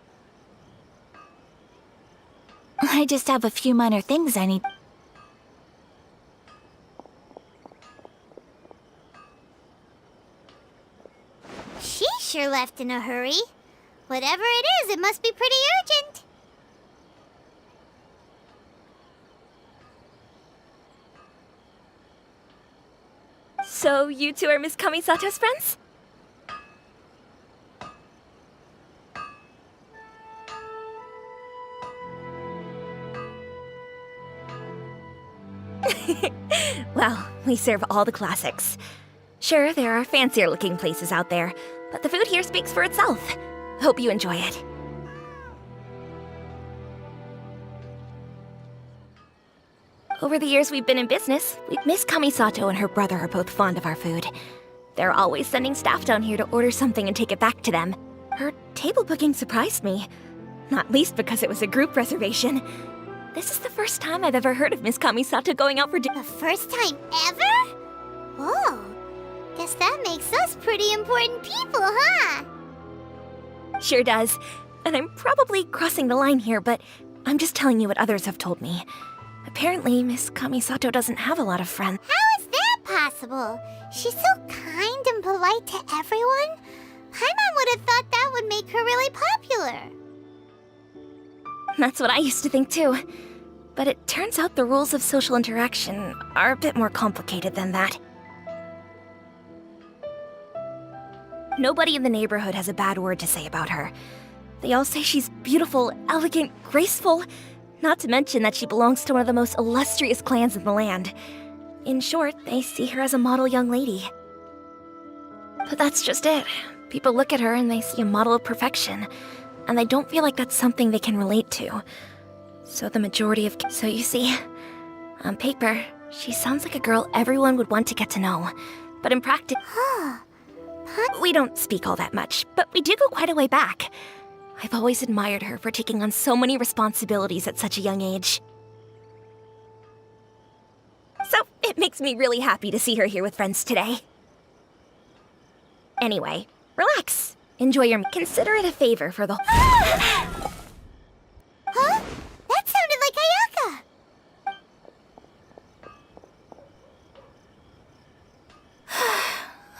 I just have a few minor things I need. She sure master left in a hurry. Whatever it is, it must be pretty urgent. So you two are Miss Kamisato's friends? Well, we serve all the classics. Sure, there are fancier looking places out there, but the food here speaks for itself. Hope you enjoy it. Over the years we've been in business, Miss Kamisato and her brother are both fond of our food. They're always sending staff down here to order something and take it back to them. Her table booking surprised me, not least because it was a group reservation. This is the first time I've ever heard of Miss Kamisato going out for dinner. The first time ever? Whoa. Guess that makes us pretty important people, huh? Sure does. And I'm probably crossing the line here, but I'm just telling you what others have told me. Apparently, Miss Kamisato doesn't have a lot of friends. How is that possible? She's so kind and polite to everyone. Paimon would have thought that would make her really popular. That's what I used to think too. But it turns out the rules of social interaction are a bit more complicated than that. Nobody in the neighborhood has a bad word to say about her. They all say she's beautiful, elegant, graceful, not to mention that she belongs to one of the most illustrious clans in the land. In short, they see her as a model young lady. But that's just it. People look at her and they see a model of perfection, and they don't feel like that's something they can relate to. So the majority of... So you see, on paper, she sounds like a girl everyone would want to get to know. But in practice... We don't speak all that much, but we do go quite a way back. I've always admired her for taking on so many responsibilities at such a young age. So it makes me really happy to see her here with friends today. Anyway, relax. Enjoy your... Consider it a favor for the... Huh? That sounded like Ayaka!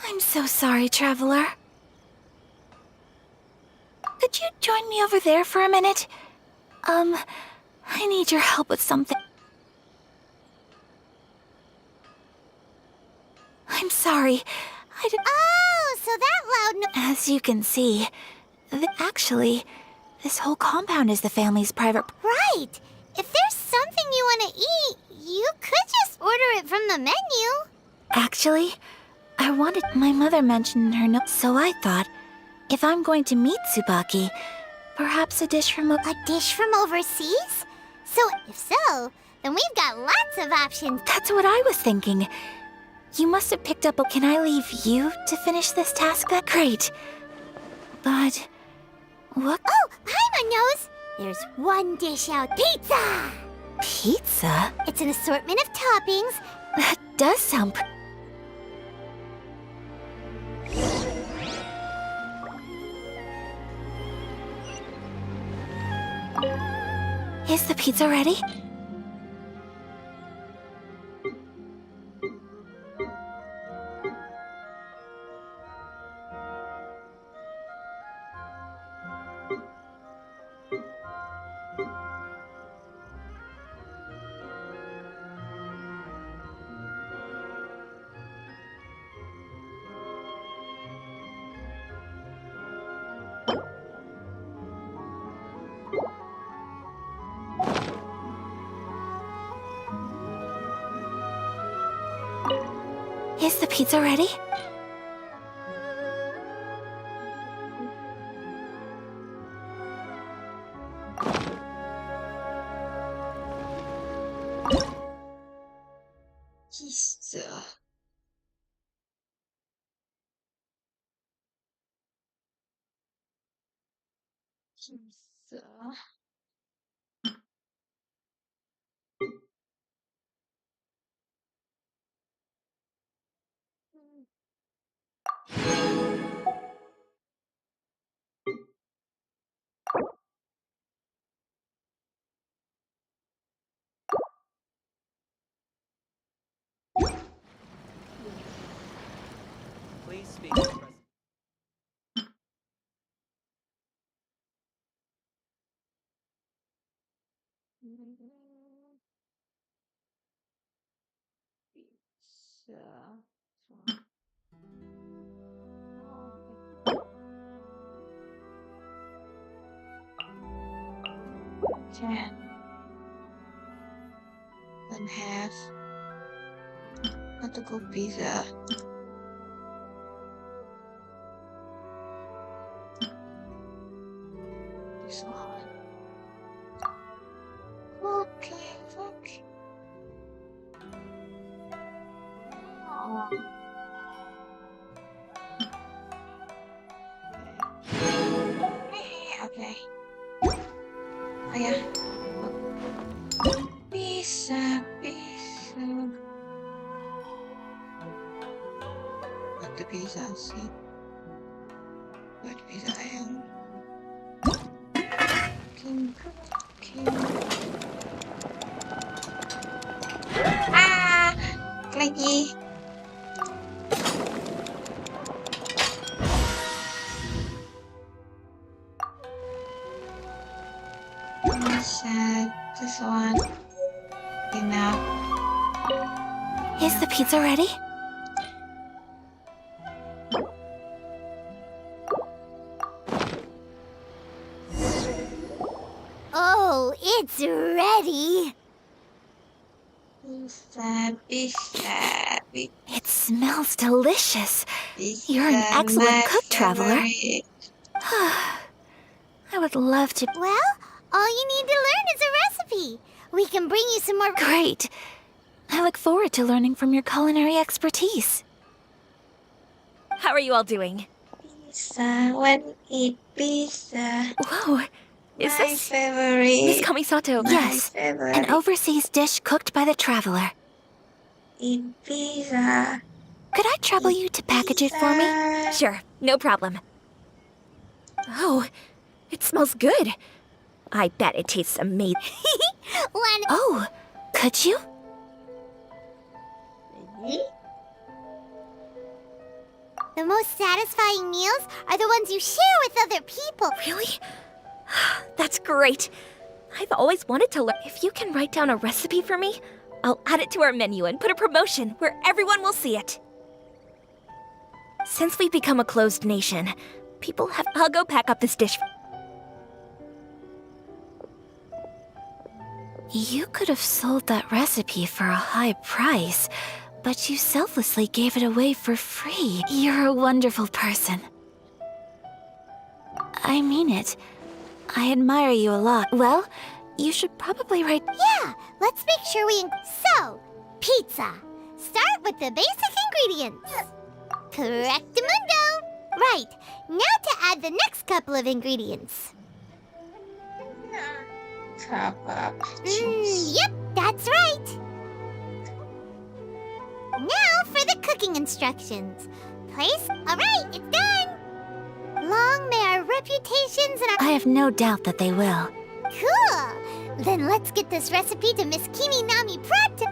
I'm so sorry, traveler. Could you join me over there for a minute? I need your help with something. I'm sorry. Oh, so that loud no- As you can see, actually, this whole compound is the family's private... Right! If there's something you want to eat, you could just order it from the menu. Actually, I wanted... My mother mentioned in her notes, so I thought, if I'm going to meet Tsubaki, perhaps a dish from... A dish from overseas? So, if so, then we've got lots of options. That's what I was thinking. You must have picked up a... Can I leave you to finish this task? Great. But... What? Oh, Paimon knows! There's one dish out. Pizza! Pizza? It's an assortment of toppings. That does sound... Is the pizza ready? Is the pizza ready? Pizza. Pizza. Please speak. Pizza. Ten. And half. Not to go pizza. This one. Okay, okay. Oh. Okay. Oh yeah. Pizza, pizza. Not the pizza, see? What pizza I am? King. Ah! Lagi. Sad. This one. Enough. Is the pizza ready? Oh, it's ready. Pizza. It smells delicious. You're an excellent cook, traveler. I would love to. Well, all you need to learn is a recipe. We can bring you some more. Great. I look forward to learning from your culinary expertise. How are you all doing? Pizza. When eat pizza. Whoa. Is My this favorite. Miss Kamisato? Yes. Favorite. An overseas dish cooked by the traveler. Eat pizza. Could I trouble you to package it for me? Sure, no problem. Oh, it smells good. I bet it tastes amazing. Oh, could you? The most satisfying meals are the ones you share with other people. Really? That's great. I've always wanted to learn. If you can write down a recipe for me, I'll add it to our menu and put a promotion where everyone will see it. Since we've become a closed nation, people have... I'll go pack up this dish. You could have sold that recipe for a high price, but you selflessly gave it away for free. You're a wonderful person. I mean it. I admire you a lot. Well, you should probably write... Yeah, let's make sure we... So, pizza. Start with the basic ingredients. Correctamundo. Right, now to add the next couple of ingredients. Top up. Yep, that's right. Now for the cooking instructions. Place... Alright, it's done. Long may our reputations and our... I have no doubt that they will. Cool! Then let's get this recipe to Miss Kimi Nami Pratt.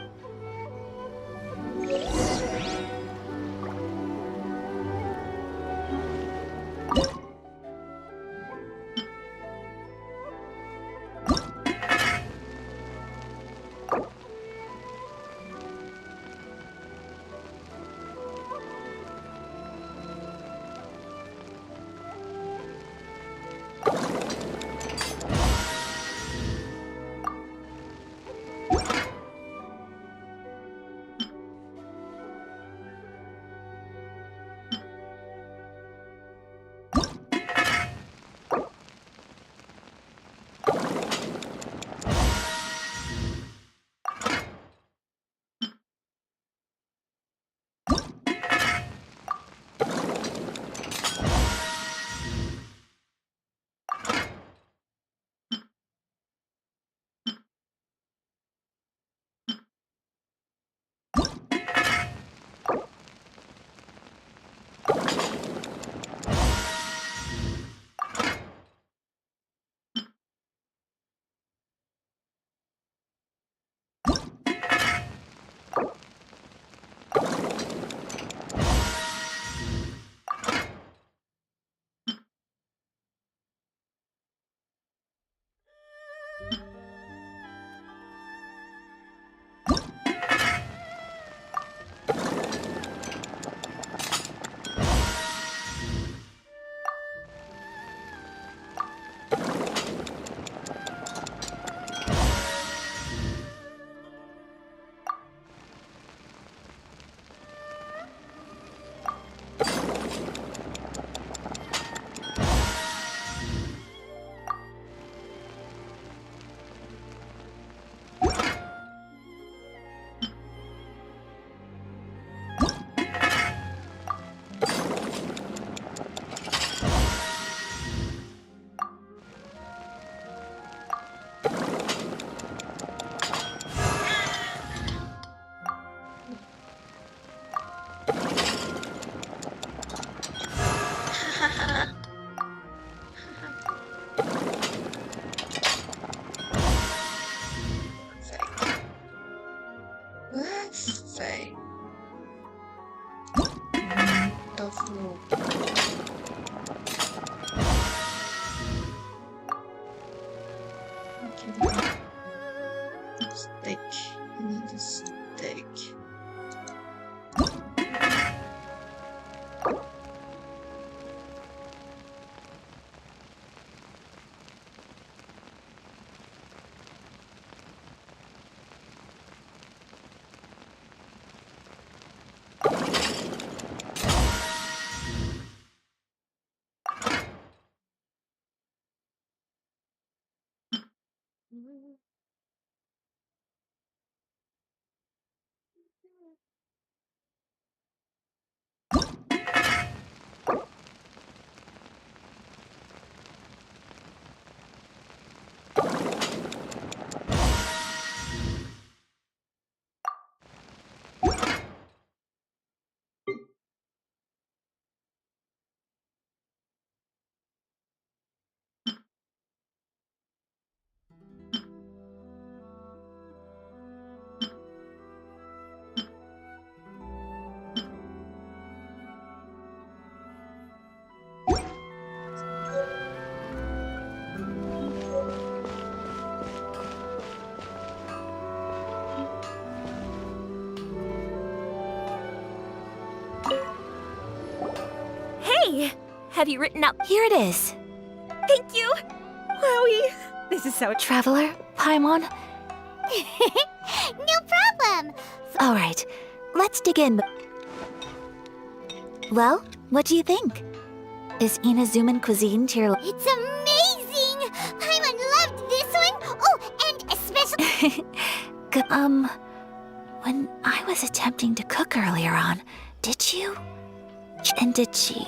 stick. I need a stick. Hey! Have you written out? Here it is. Thank you! Wowie! This is so. Traveler, Paimon. No problem. All right, let's dig in. Well, what do you think? Is Inazuman cuisine to your... It's amazing! Paimon loved this one! Oh, and especially... When I was attempting to cook earlier on, did you? And did she,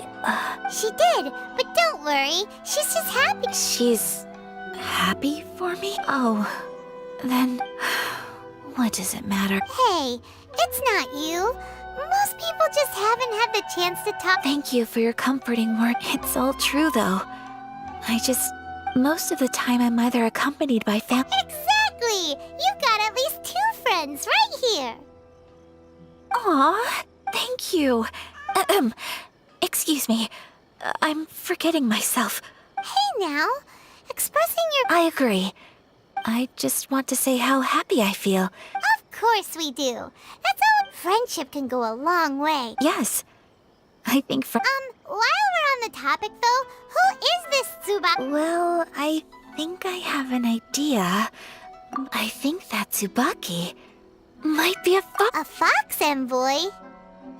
She did, but don't worry. She's just happy. She's happy for me? Oh, then what does it matter? Hey, it's not you. Most people just haven't had the chance to talk. Thank you for your comforting word. It's all true, though. Most of the time I'm either accompanied by family. Exactly! You've got at least 2 friends right here. Aw, thank you. Excuse me. I'm forgetting myself. Hey now, expressing your... I agree. I just want to say how happy I feel. Of course we do. That's how friendship can go a long way. Yes. I think while we're on the topic though, who is this Tsubaki? Well, I think I have an idea. I think that Tsubaki might be a fox. A fox envoy?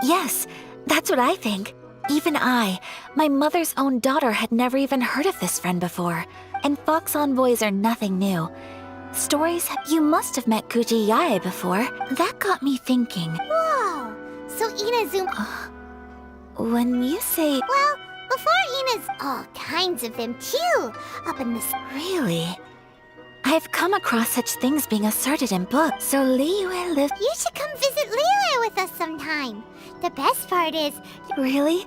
Yes, that's what I think. Even I, my mother's own daughter, had never even heard of this friend before. And fox envoys are nothing new. Stories, you must have met Guji Yae before. That got me thinking. Whoa, so Inazuma... When you say... Well, before Ina's all kinds of them too, up in this... Really? I've come across such things being asserted in books, so Liyue lived... You should come visit Liyue with us sometime. The best part is... Really?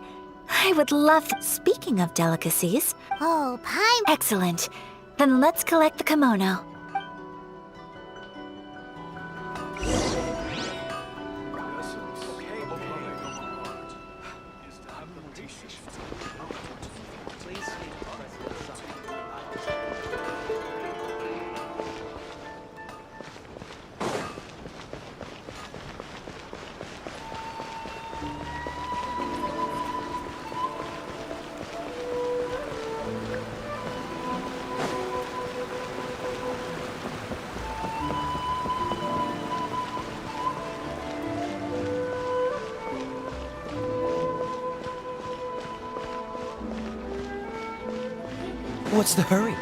I would love... Speaking of delicacies... Oh, Paimon... Excellent. Then let's collect the kimono. What's the hurry?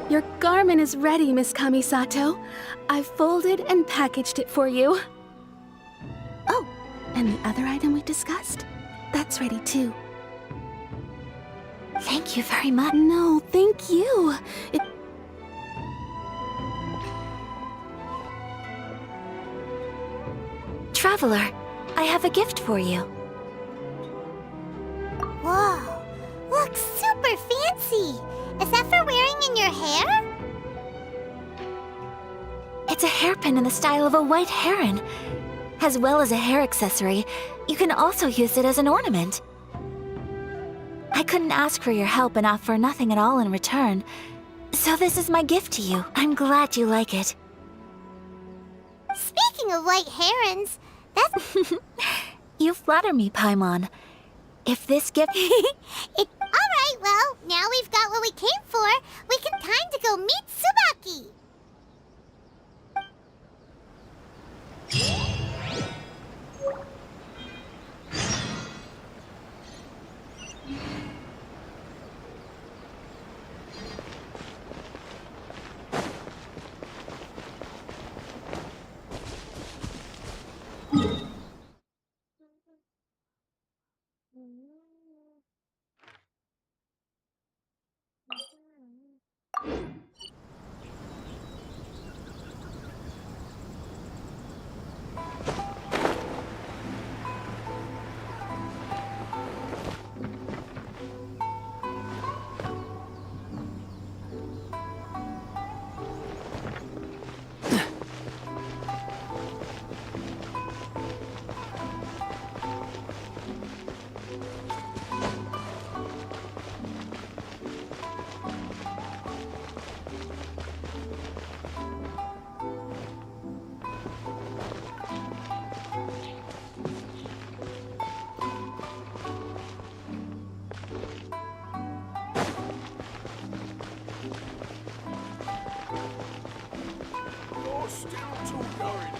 Your garment is ready, Miss Kamisato. I've folded and packaged it for you. Oh, and the other item we discussed? That's ready too. Thank you very much. No, thank you. Traveler, I have a gift for you. Whoa, looks super fancy. Is that for wearing in your hair? It's a hairpin in the style of a white heron. As well as a hair accessory, you can also use it as an ornament. I couldn't ask for your help and offer nothing at all in return, so this is my gift to you. I'm glad you like it. Speaking of white herons, that's... You flatter me, Paimon. If this gift... Alright, well, now we've got what we came for. We can time to go meet Tsubaki.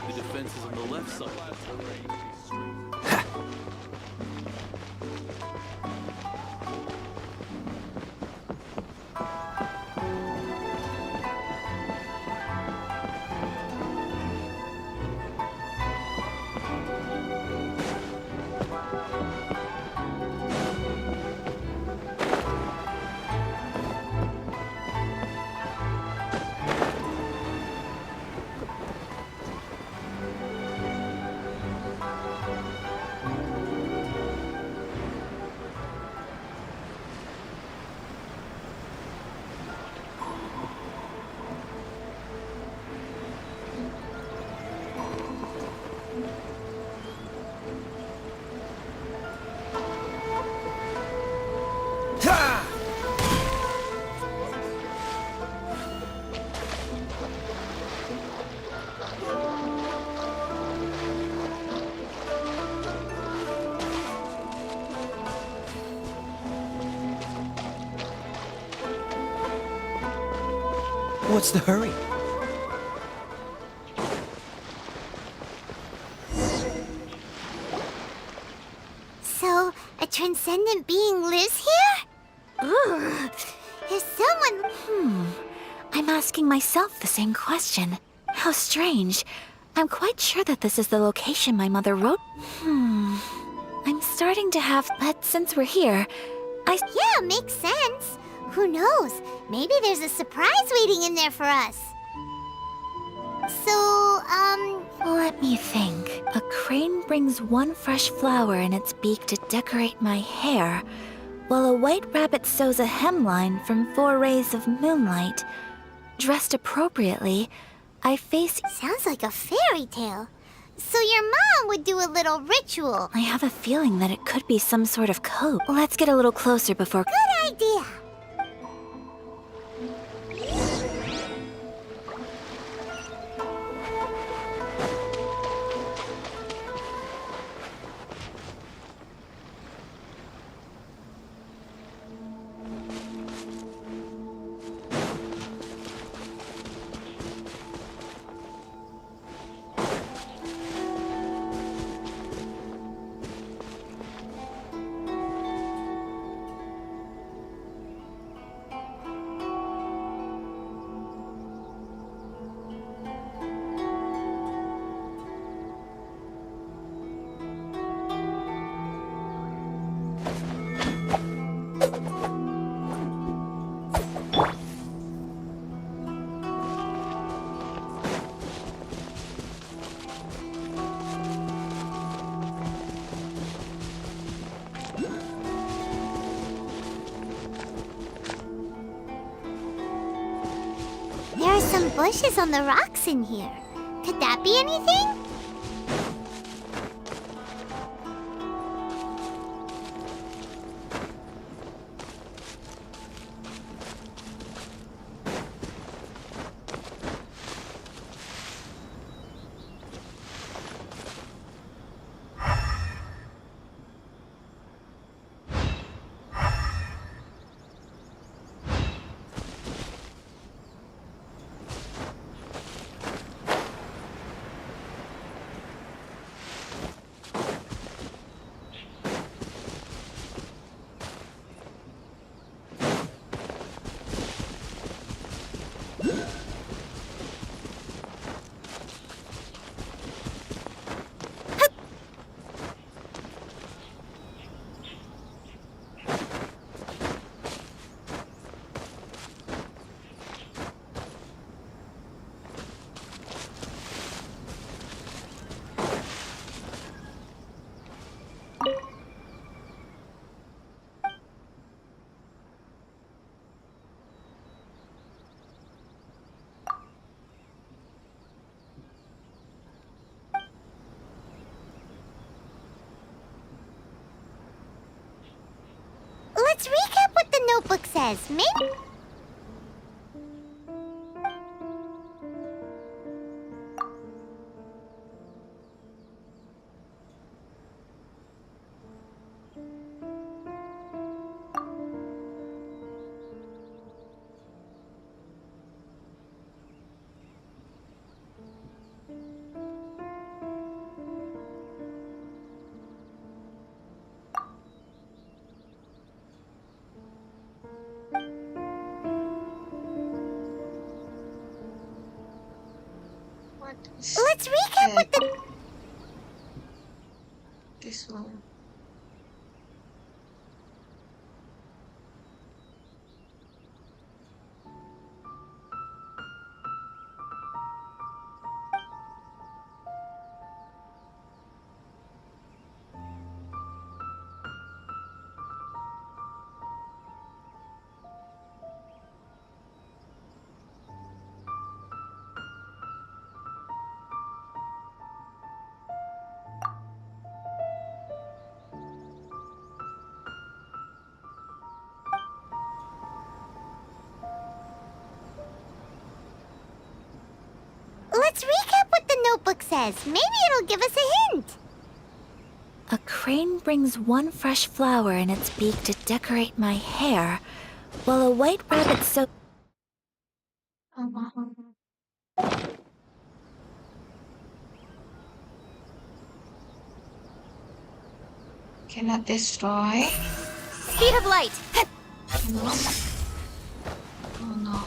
The defense is on the left side. What's the hurry? So, a transcendent being lives here? Ugh. Is someone... I'm asking myself the same question. How strange. I'm quite sure that this is the location my mother wrote. I'm starting to have... But since we're here, Yeah, makes sense. Who knows? Maybe there's a surprise waiting in there for us. So, Let me think. A crane brings one fresh flower in its beak to decorate my hair, while a white rabbit sews a hemline from 4 rays of moonlight. Dressed appropriately, I face... Sounds like a fairy tale. So your mom would do a little ritual. I have a feeling that it could be some sort of code. Let's get a little closer before... Good idea. There are some bushes on the rocks in here. Could that be anything? says maybe... Let's recap with the... This one. Let's recap what the notebook says. Maybe it'll give us a hint. A crane brings one fresh flower in its beak to decorate my hair, while a white rabbit so... Cannot destroy. Speed of light! No. Oh no.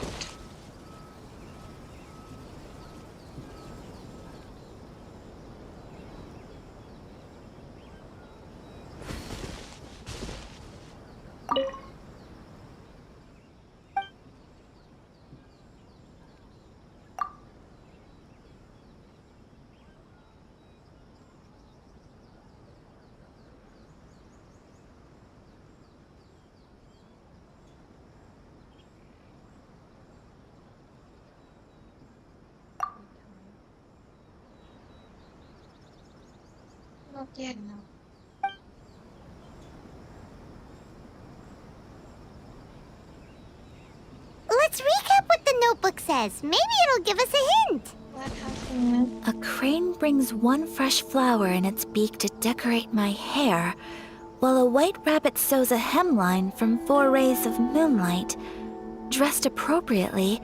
Not yet. No. Let's recap what the notebook says. Maybe it'll give us a hint. What happened? A crane brings one fresh flower in its beak to decorate my hair, while a white rabbit sews a hemline from 4 rays of moonlight. Dressed appropriately,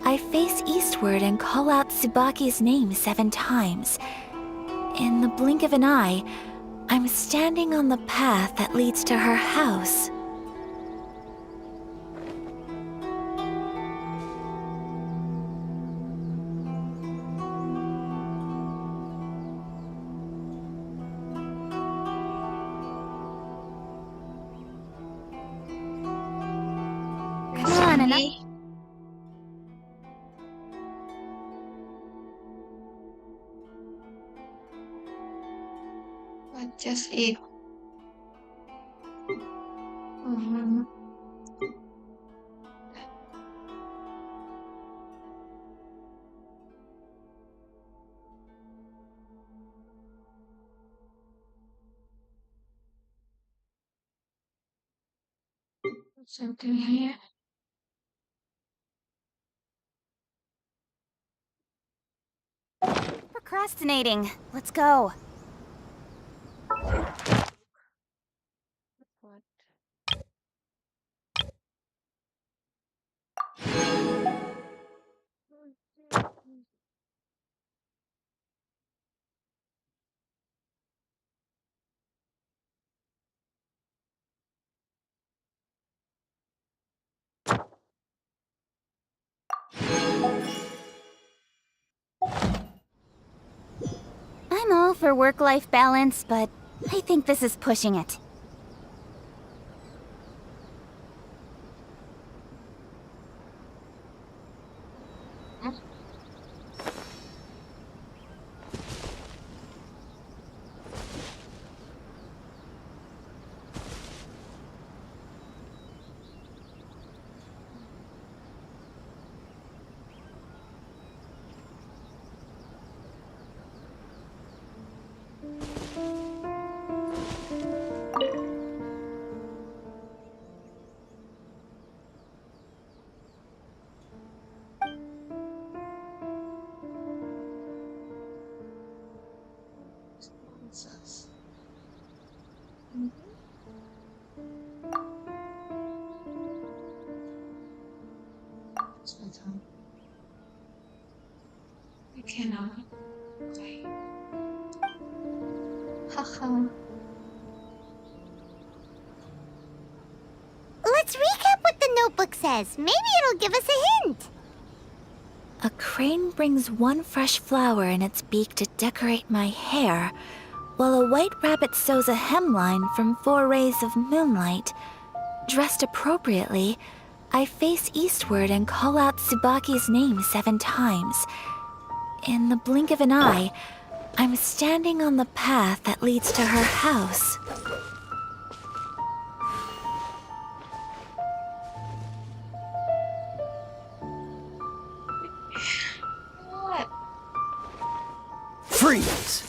I face eastward and call out Tsubaki's name 7 times. In the blink of an eye, I'm standing on the path that leads to her house. Come on, enough. What just eat? Mhm. Something here. Procrastinating. Let's go. What? I'm all for work-life balance, but I think this is pushing it. I cannot. Okay. Haha. Let's recap what the notebook says. Maybe it'll give us a hint. A crane brings one fresh flower in its beak to decorate my hair, while a white rabbit sews a hemline from 4 rays of moonlight. Dressed appropriately, I face eastward and call out Tsubaki's name 7 times. In the blink of an eye, I'm standing on the path that leads to her house. What? Freeze!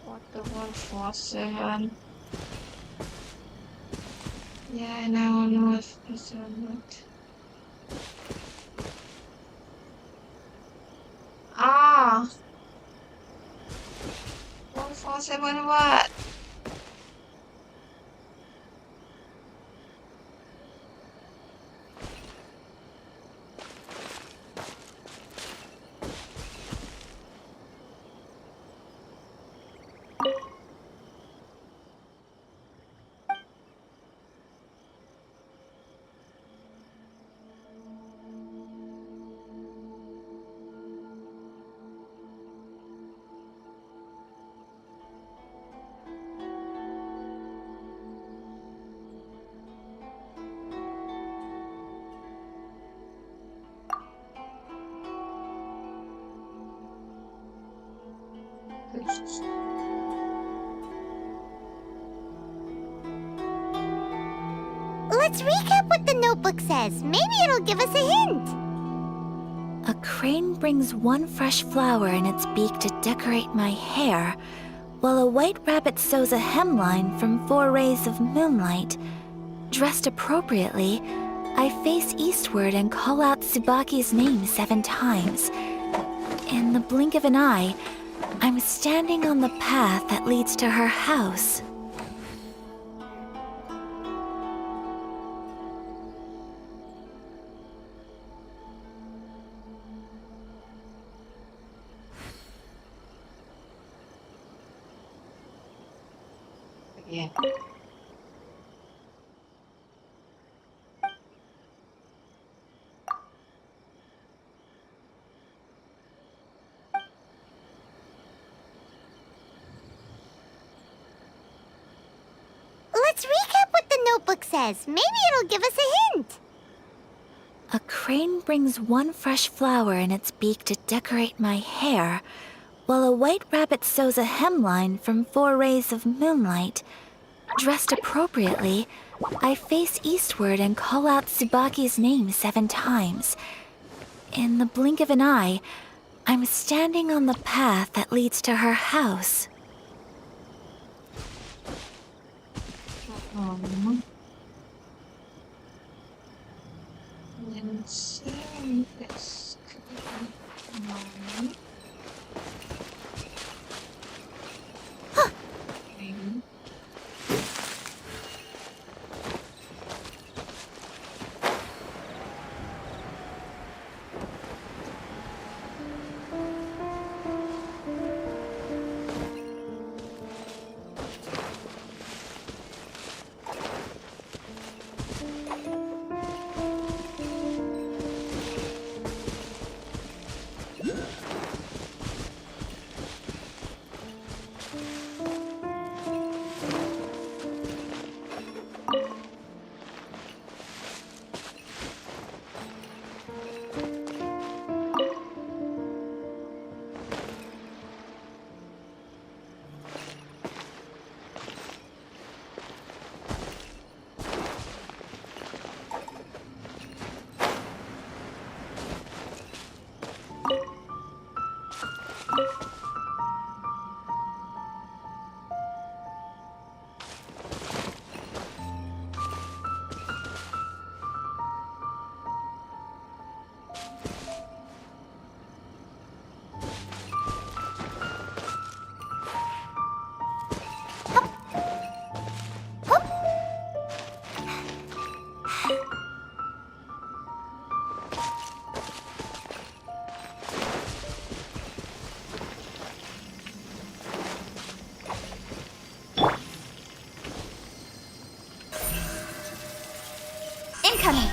What the 147? Yeah, now I know if it's not. Ah! 147 what? Let's recap what the notebook says. Maybe it'll give us a hint. A crane brings one fresh flower in its beak to decorate my hair, while a white rabbit sews a hemline from 4 rays of moonlight. Dressed appropriately, I face eastward and call out Tsubaki's name 7 times. In the blink of an eye, I'm standing on the path that leads to her house. Yeah. Let's recap what the notebook says. Maybe it'll give us a hint. A crane brings one fresh flower in its beak to decorate my hair, while a white rabbit sews a hemline from 4 rays of moonlight. Dressed appropriately, I face eastward and call out Tsubaki's name 7 times. In the blink of an eye, I'm standing on the path that leads to her house. Let's see this. Incoming!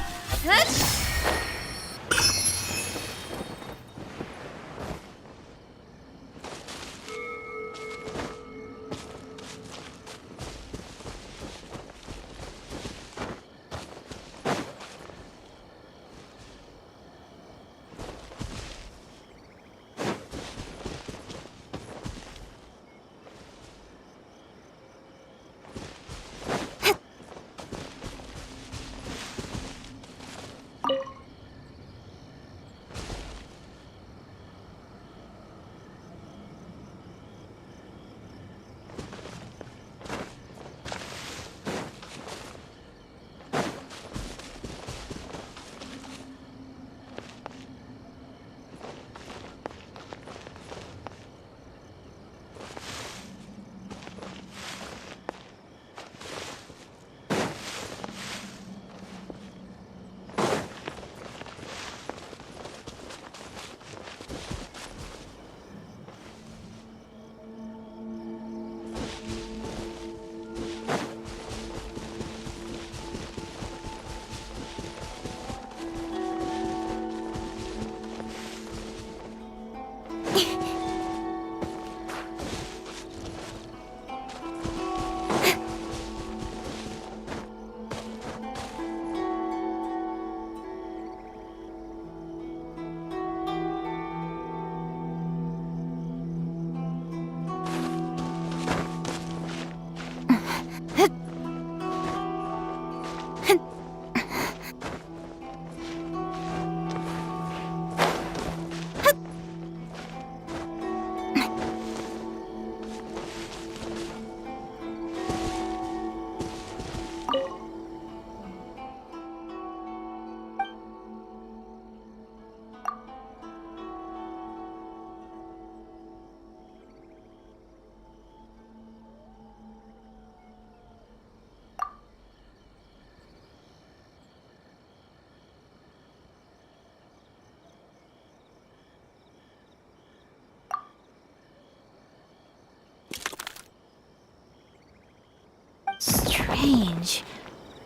Strange.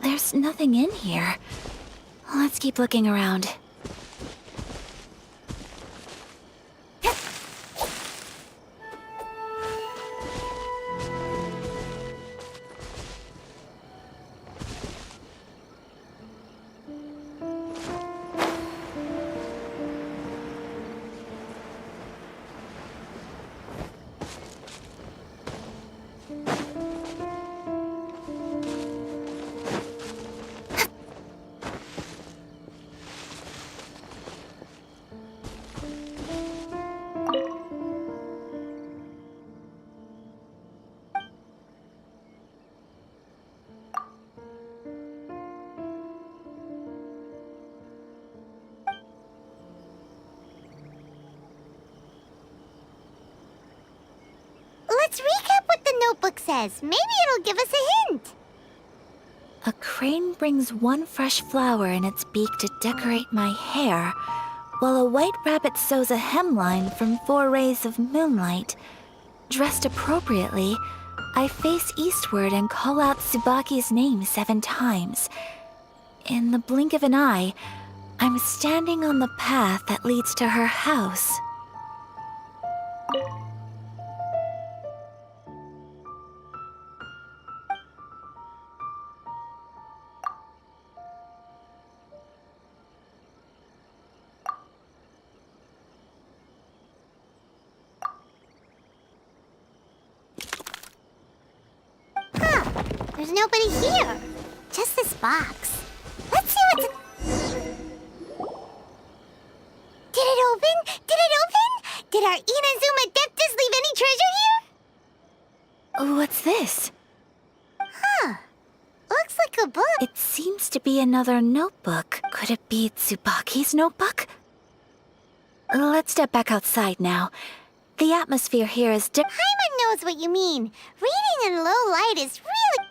There's nothing in here. Let's keep looking around. Let's recap what the notebook says. Maybe it'll give us a hint. A crane brings one fresh flower in its beak to decorate my hair, while a white rabbit sews a hemline from 4 rays of moonlight. Dressed appropriately, I face eastward and call out Tsubaki's name 7 times. In the blink of an eye, I'm standing on the path that leads to her house. There's nobody here. Just this box. Let's see what's... Did it open? Did it open? Did our Inazuma Adeptus leave any treasure here? What's this? Huh. Looks like a book. It seems to be another notebook. Could it be Tsubaki's notebook? Let's step back outside now. The atmosphere here is Paimon knows what you mean. Reading in low light is really...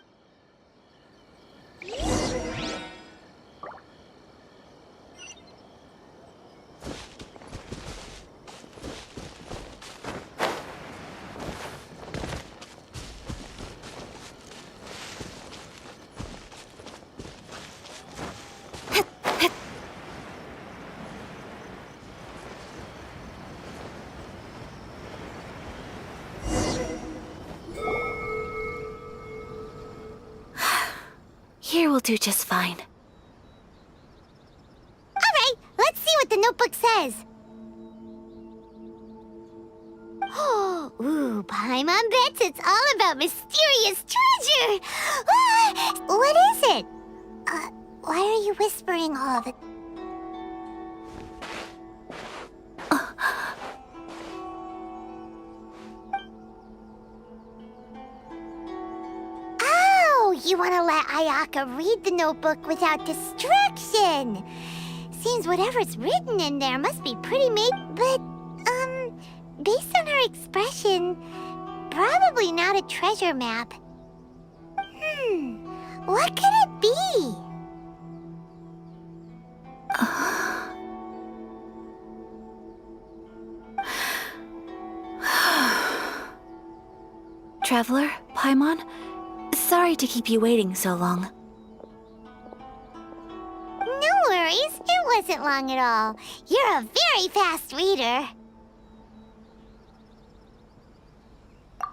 Here will do just fine. Alright, let's see what the notebook says. Oh, ooh, Paimon bets it's all about mysterious treasure! Ah, what is it? Why are you whispering all the... Oh, you want to let Ayaka read the notebook without distraction. Seems whatever's written in there must be pretty but, based on her expression, probably not a treasure map. What could it be? Traveler, Paimon, sorry to keep you waiting so long. No worries, it wasn't long at all. You're a very fast reader.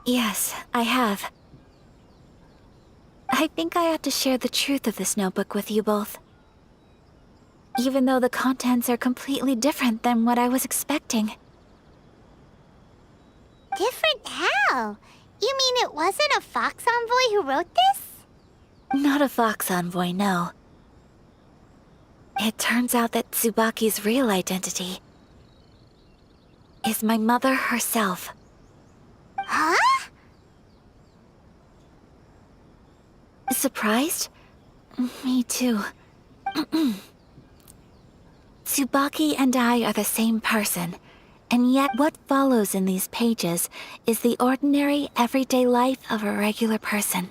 Yes, I have. I think I ought to share the truth of this notebook with you both. Even though the contents are completely different than what I was expecting. Different how? You mean it wasn't a Fox Envoy who wrote this? Not a Fox Envoy, no. It turns out that Tsubaki's real identity is my mother herself. Huh? Surprised? Me too. Tsubaki and I are the same person, and yet what follows in these pages is the ordinary, everyday life of a regular person.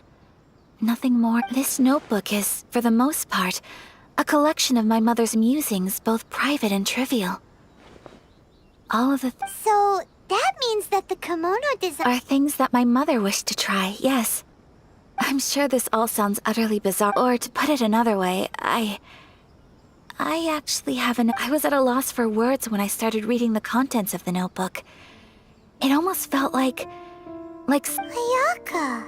Nothing more. This notebook is, for the most part, a collection of my mother's musings, both private and trivial. All of the So, that means that the kimono design are things that my mother wished to try, yes. I'm sure this all sounds utterly bizarre, or to put it another way, I actually haven't. I was at a loss for words when I started reading the contents of the notebook. It almost felt like Ayaka.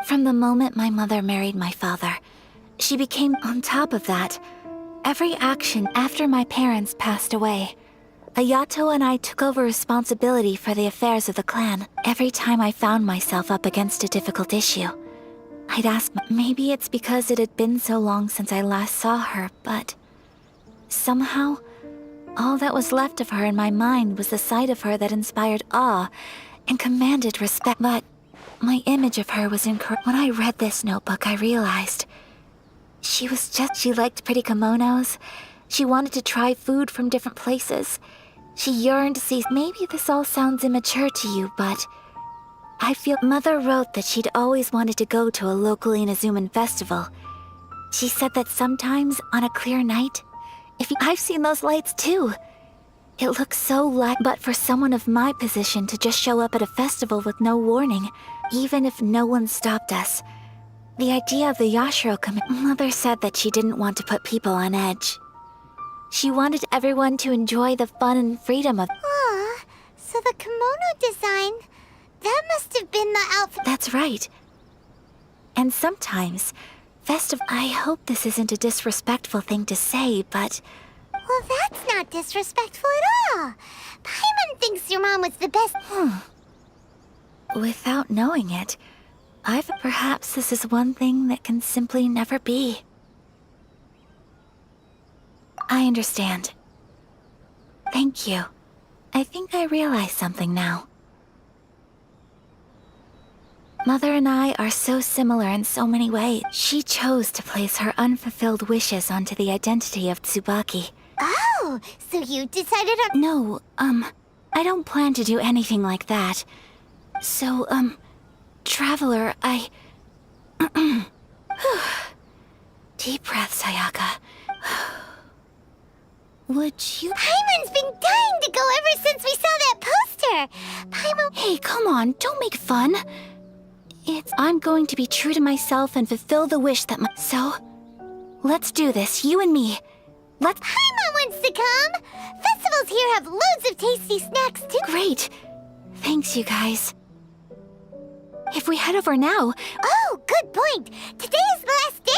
From the moment my mother married my father, she became, on top of that, every action after my parents passed away. Ayato and I took over responsibility for the affairs of the clan. Every time I found myself up against a difficult issue, I'd ask, maybe it's because it had been so long since I last saw her, but somehow, all that was left of her in my mind was the sight of her that inspired awe and commanded respect. But my image of her was incorrect. When I read this notebook, I realized she liked pretty kimonos. She wanted to try food from different places. She yearned to see. Maybe this all sounds immature to you, but I feel Mother wrote that she'd always wanted to go to a local Inazuman festival. She said that sometimes on a clear night, I've seen those lights too. It looks so but for someone of my position to just show up at a festival with no warning, even if no one stopped us. The idea of the Yashiro Mother said that she didn't want to put people on edge. She wanted everyone to enjoy the fun and freedom of... Aw, so the kimono design, that must have been the outfit... That's right. And sometimes, I hope this isn't a disrespectful thing to say, but... Well, that's not disrespectful at all. Paimon thinks your mom was the best... Without knowing it, perhaps this is one thing that can simply never be. I understand. Thank you. I think I realize something now. Mother and I are so similar in so many ways. She chose to place her unfulfilled wishes onto the identity of Tsubaki. Oh, so you decided on... No, I don't plan to do anything like that. So, Traveler, Deep breaths, Ayaka. Would you... Paimon's been dying to go ever since we saw that poster! Paimon... Hey, come on, don't make fun. I'm going to be true to myself and fulfill the wish that So, let's do this, you and me. Paimon wants to come! Festivals here have loads of tasty snacks too! Great. Thanks, you guys. If we head over now... Oh, Oh, good point. Today is the last day.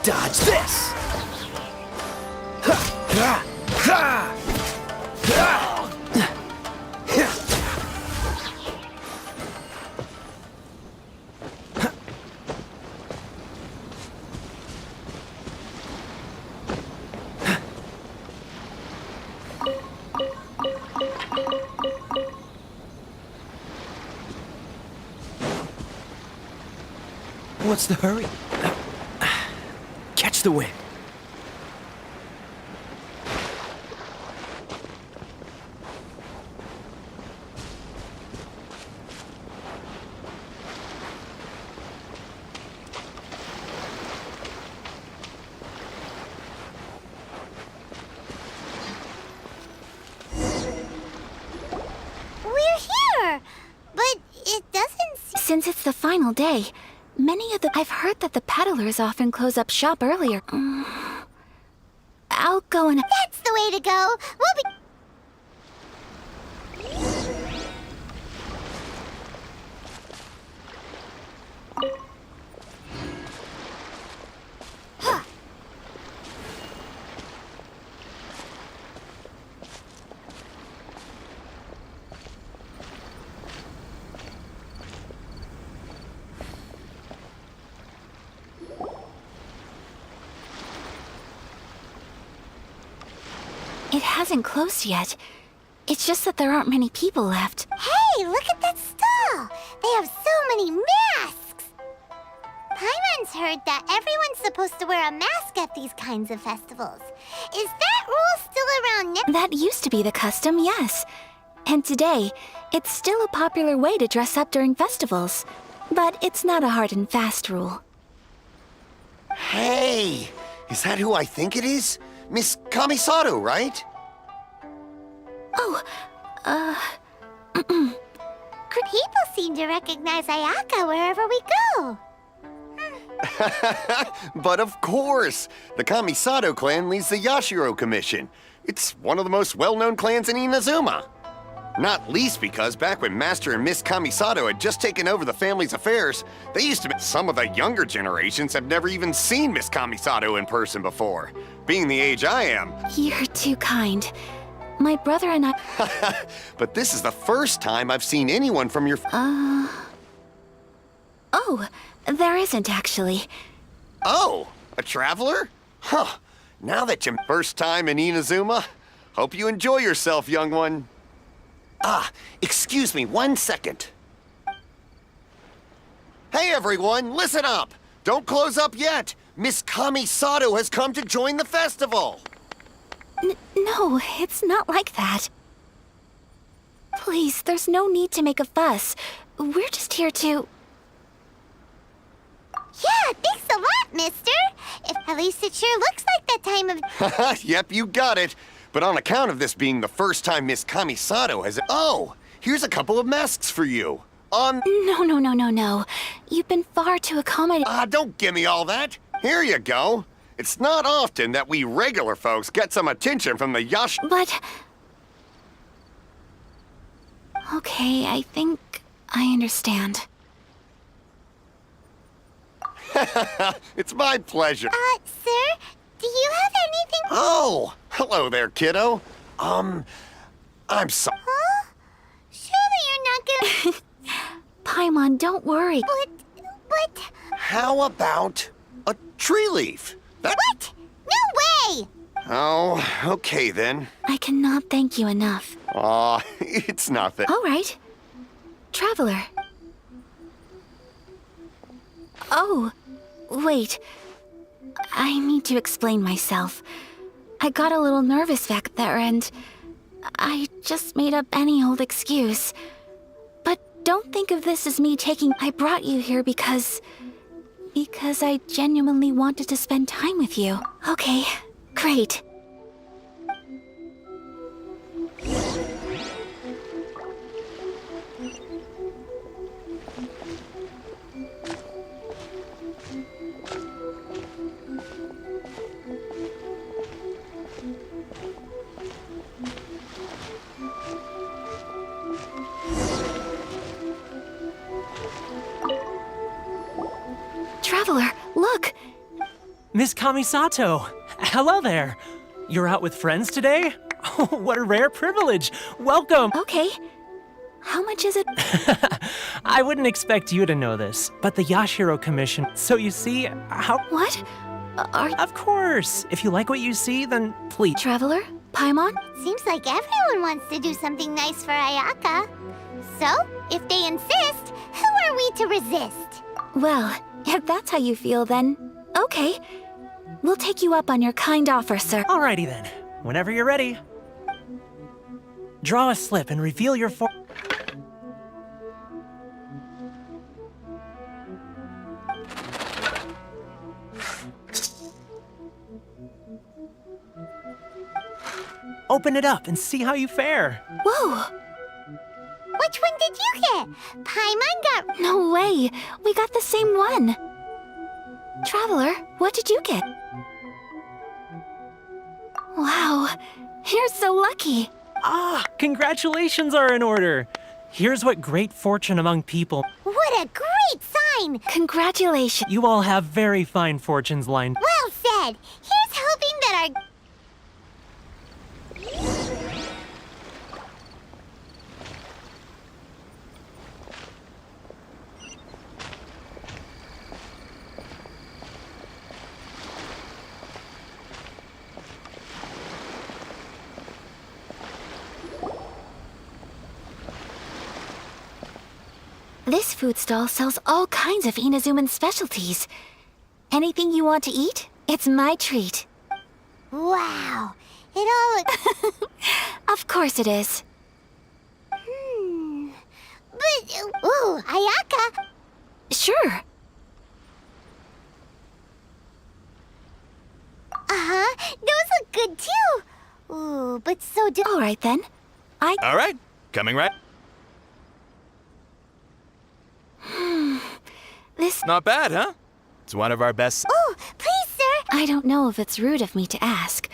Dodge this! What's the hurry? Catch the wind. We're here, but it doesn't seem... Since it's the final day, many of the... I've heard that the peddlers often close up shop earlier. I'll go and... That's the way to go. We'll be... It hasn't closed yet. It's just that there aren't many people left. Hey, look at that stall. They have so many masks. Paimon's heard that everyone's supposed to wear a mask at these kinds of festivals. Is that rule still around now? That used to be the custom, yes. And today, it's still a popular way to dress up during festivals. But it's not a hard and fast rule. Hey! Is that who I think it is? Miss Kamisato, right? Oh, People seem to recognize Ayaka wherever we go. But of course! The Kamisato clan leads the Yashiro Commission. It's one of the most well-known clans in Inazuma. Not least because back when Master and Miss Kamisato had just taken over the family's affairs, they used to... Some of the younger generations have never even seen Miss Kamisato in person before. Being the age I am. You're too kind. My brother and I... But this is the first time I've seen anyone from your... Oh, there isn't actually. Oh, a traveler? Huh. Now that you're first time in Inazuma, hope you enjoy yourself, young one. Ah, excuse me 1 second. Hey everyone, listen up! Don't close up yet! Miss Kamisato has come to join the festival! No, it's not like that. Please, there's no need to make a fuss. We're just here to... Yeah, thanks a lot, mister. At least it sure looks like that time of... Yep, you got it. But on account of this being the first time Miss Kamisato has... Oh, here's a couple of masks for you. No. You've been far too accommodating. Don't give me all that. Here you go. It's not often that we regular folks get some attention from the But... Okay, I think I understand. It's my pleasure. Sir, do you have anything? Oh, hello there, kiddo. I'm sorry. Huh? Surely you're not gonna... Paimon, don't worry. But... How about a tree leaf? What? No way! Oh, okay then. I cannot thank you enough. Aw, it's nothing. All right. Traveler. Oh, wait. I need to explain myself. I got a little nervous back there and I just made up any old excuse. But don't think of this as me taking... I brought you here because I genuinely wanted to spend time with you. Okay, great. Traveler, look! Miss Kamisato! Hello there! You're out with friends today? Oh, what a rare privilege! Welcome! Okay. How much is it? I wouldn't expect you to know this, but the Yashiro Commission... So you see, how... What? Of course! If you like what you see, then please... Traveler? Paimon? Seems like everyone wants to do something nice for Ayaka. So, if they insist, who are we to resist? Well, if that's how you feel, then okay. We'll take you up on your kind offer, sir. Alrighty then. Whenever you're ready. Draw a slip and reveal your Open it up and see how you fare. Whoa! Which one did you get? Paimon got... No way! We got the same one! Traveler, what did you get? Wow, you're so lucky! Ah, congratulations are in order! Here's what great fortune among people... What a great sign! Congratulations! You all have very fine fortunes lined... Well said! Here's hoping that our... This food stall sells all kinds of Inazuman specialties. Anything you want to eat, it's my treat. Wow, it all looks... Of course it is. But, ooh, Ayaka! Sure. Uh-huh, those look good too. Ooh, but so do... All right then. All right, coming right. This... Not bad, huh? It's one of our best... Oh, please, sir! I don't know if it's rude of me to ask.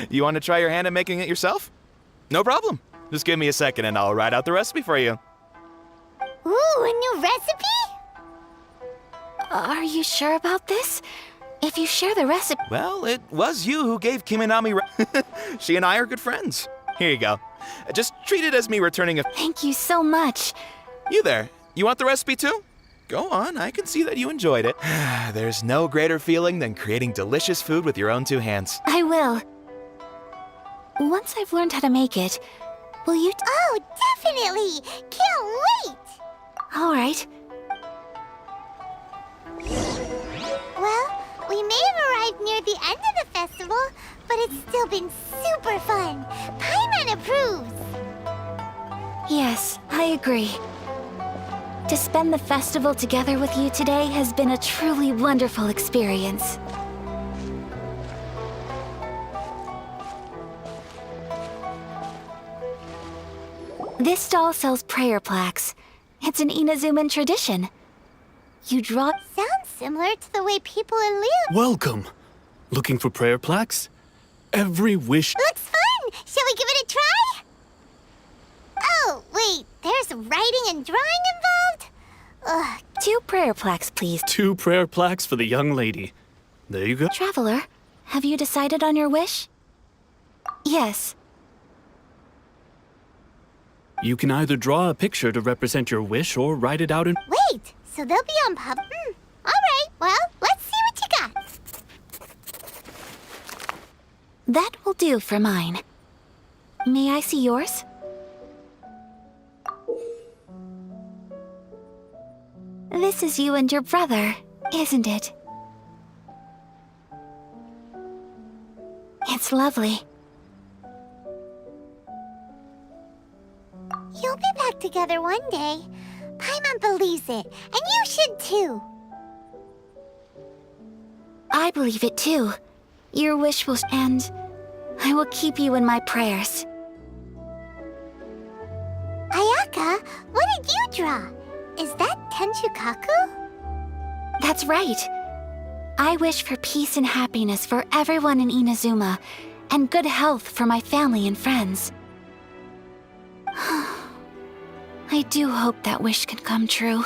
You want to try your hand at making it yourself? No problem. Just give me a second and I'll write out the recipe for you. Ooh, a new recipe? Are you sure about this? If you share the recipe... Well, it was you who gave Kiminami... She and I are good friends. Here you go. Just treat it as me returning a... Thank you so much. You there. You want the recipe too? Go on, I can see that you enjoyed it. There's no greater feeling than creating delicious food with your own two hands. I will. Once I've learned how to make it, will you... Oh, definitely! Can't wait! All right. Well, we may have arrived near the end of the festival, but it's still been super fun. Paimon approves! Yes, I agree. To spend the festival together with you today has been a truly wonderful experience. This stall sells prayer plaques. It's an Inazuman tradition. You draw. Sounds similar to the way people in Leo. Welcome. Looking for prayer plaques? Every wish. Looks fun! Shall we give it a try? Oh, wait, there's writing and drawing involved? Ugh. 2 prayer plaques, please. 2 prayer plaques for the young lady. There you go. Traveler, have you decided on your wish? Yes. You can either draw a picture to represent your wish or write it out in. Wait, so they'll be on pub. Alright, well, let's see what you got. That will do for mine. May I see yours? This is you and your brother, isn't it? It's lovely. You'll be back together one day. Paimon believes it, and you should too. I believe it too. Your wish will, and I will keep you in my prayers. Ayaka, what did you draw? Is that Tenchukaku? That's right. I wish for peace and happiness for everyone in Inazuma, and good health for my family and friends. I do hope that wish can come true.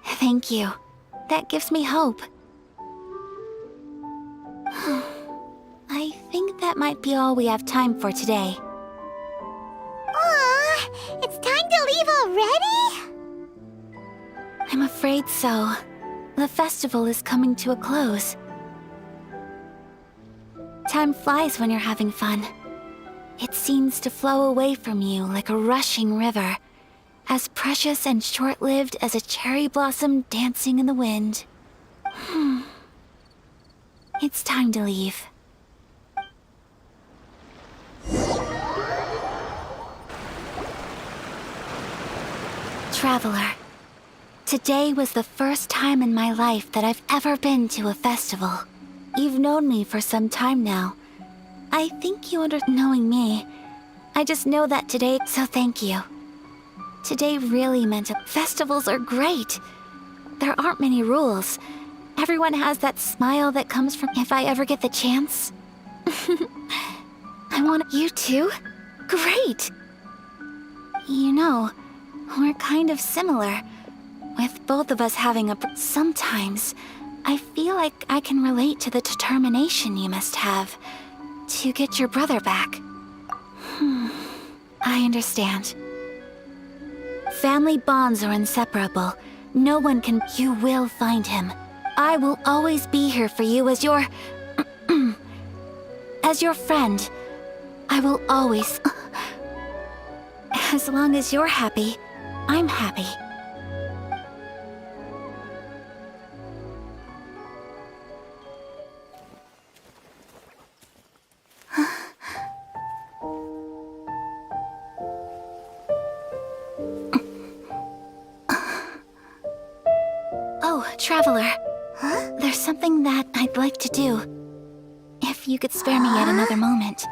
Thank you. That gives me hope. I think that might be all we have time for today. Aw, it's time to leave already? I'm afraid so. The festival is coming to a close. Time flies when you're having fun. It seems to flow away from you like a rushing river, as precious and short-lived as a cherry blossom dancing in the wind. It's time to leave. Traveler, today was the first time in my life that I've ever been to a festival. You've known me for some time now. I think you knowing me. I just know that today, so thank you. Today really meant festivals are great. There aren't many rules. Everyone has that smile that comes from if I ever get the chance. I want you too? Great! You know, we're kind of similar. With both of us having sometimes, I feel like I can relate to the determination you must have to get your brother back. I understand. Family bonds are inseparable. No one can. You will find him. I will always be here for you as your... as your friend. I will always... As long as you're happy, I'm happy. Oh, Traveler. Huh? There's something that I'd like to do. If you could spare me yet another moment.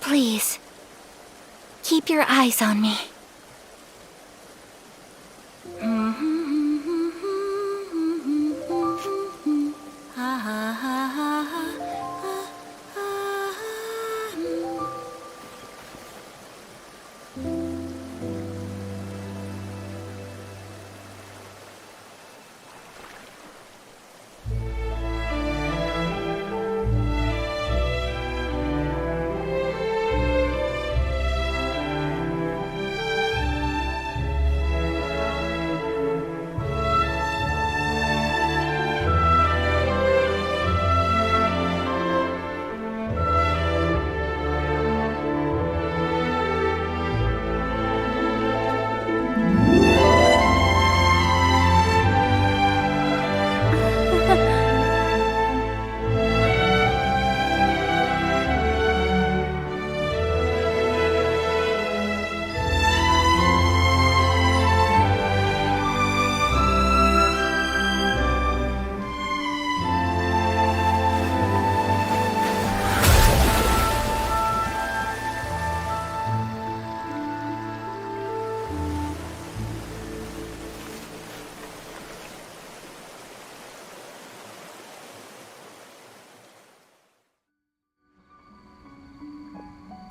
Please, keep your eyes on me.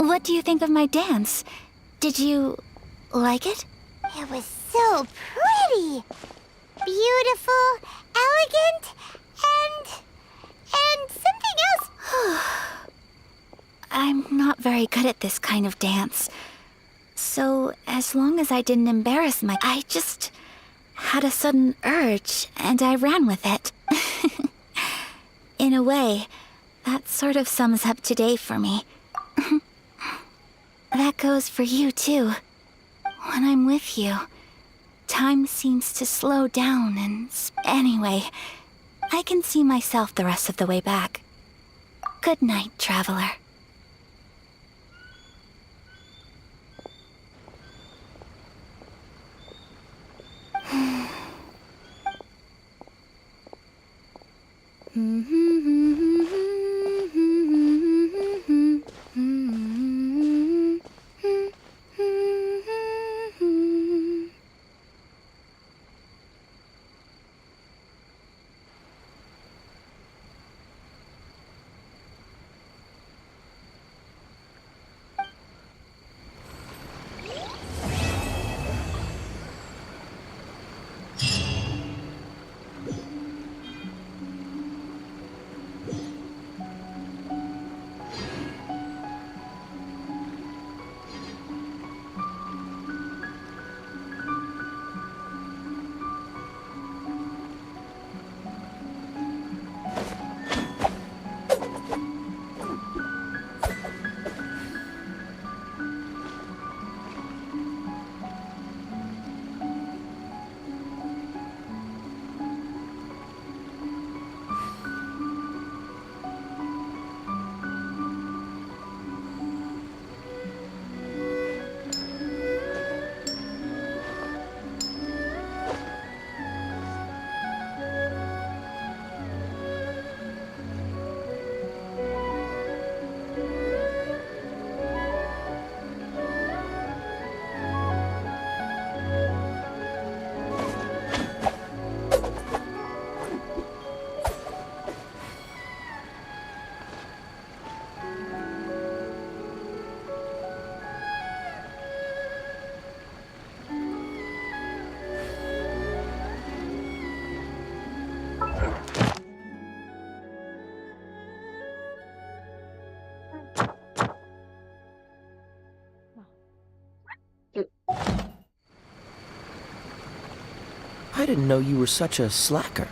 What do you think of my dance? Did you like it? It was so pretty. Beautiful, elegant, and something else. I'm not very good at this kind of dance. So, as long as I didn't embarrass I just had a sudden urge, and I ran with it. In a way, that sort of sums up today for me. That goes for you, too. When I'm with you, time seems to slow down and... Anyway, I can see myself the rest of the way back. Good night, traveler. I didn't know you were such a slacker.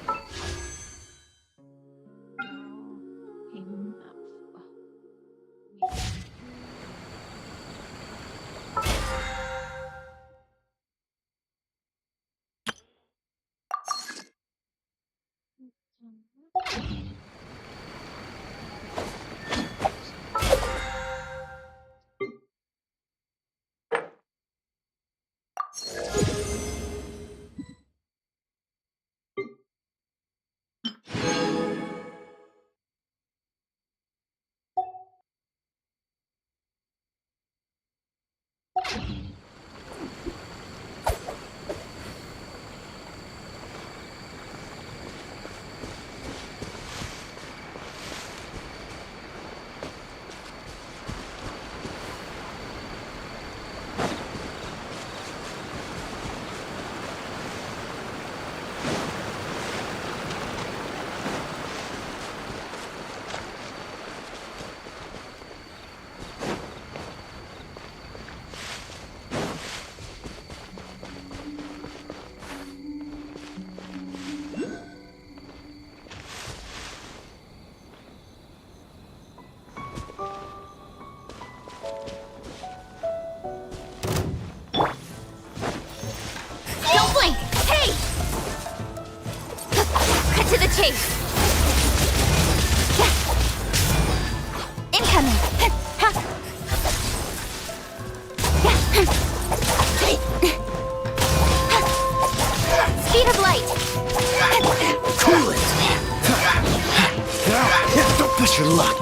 Incoming! Speed of light! Cool it! Don't push your luck!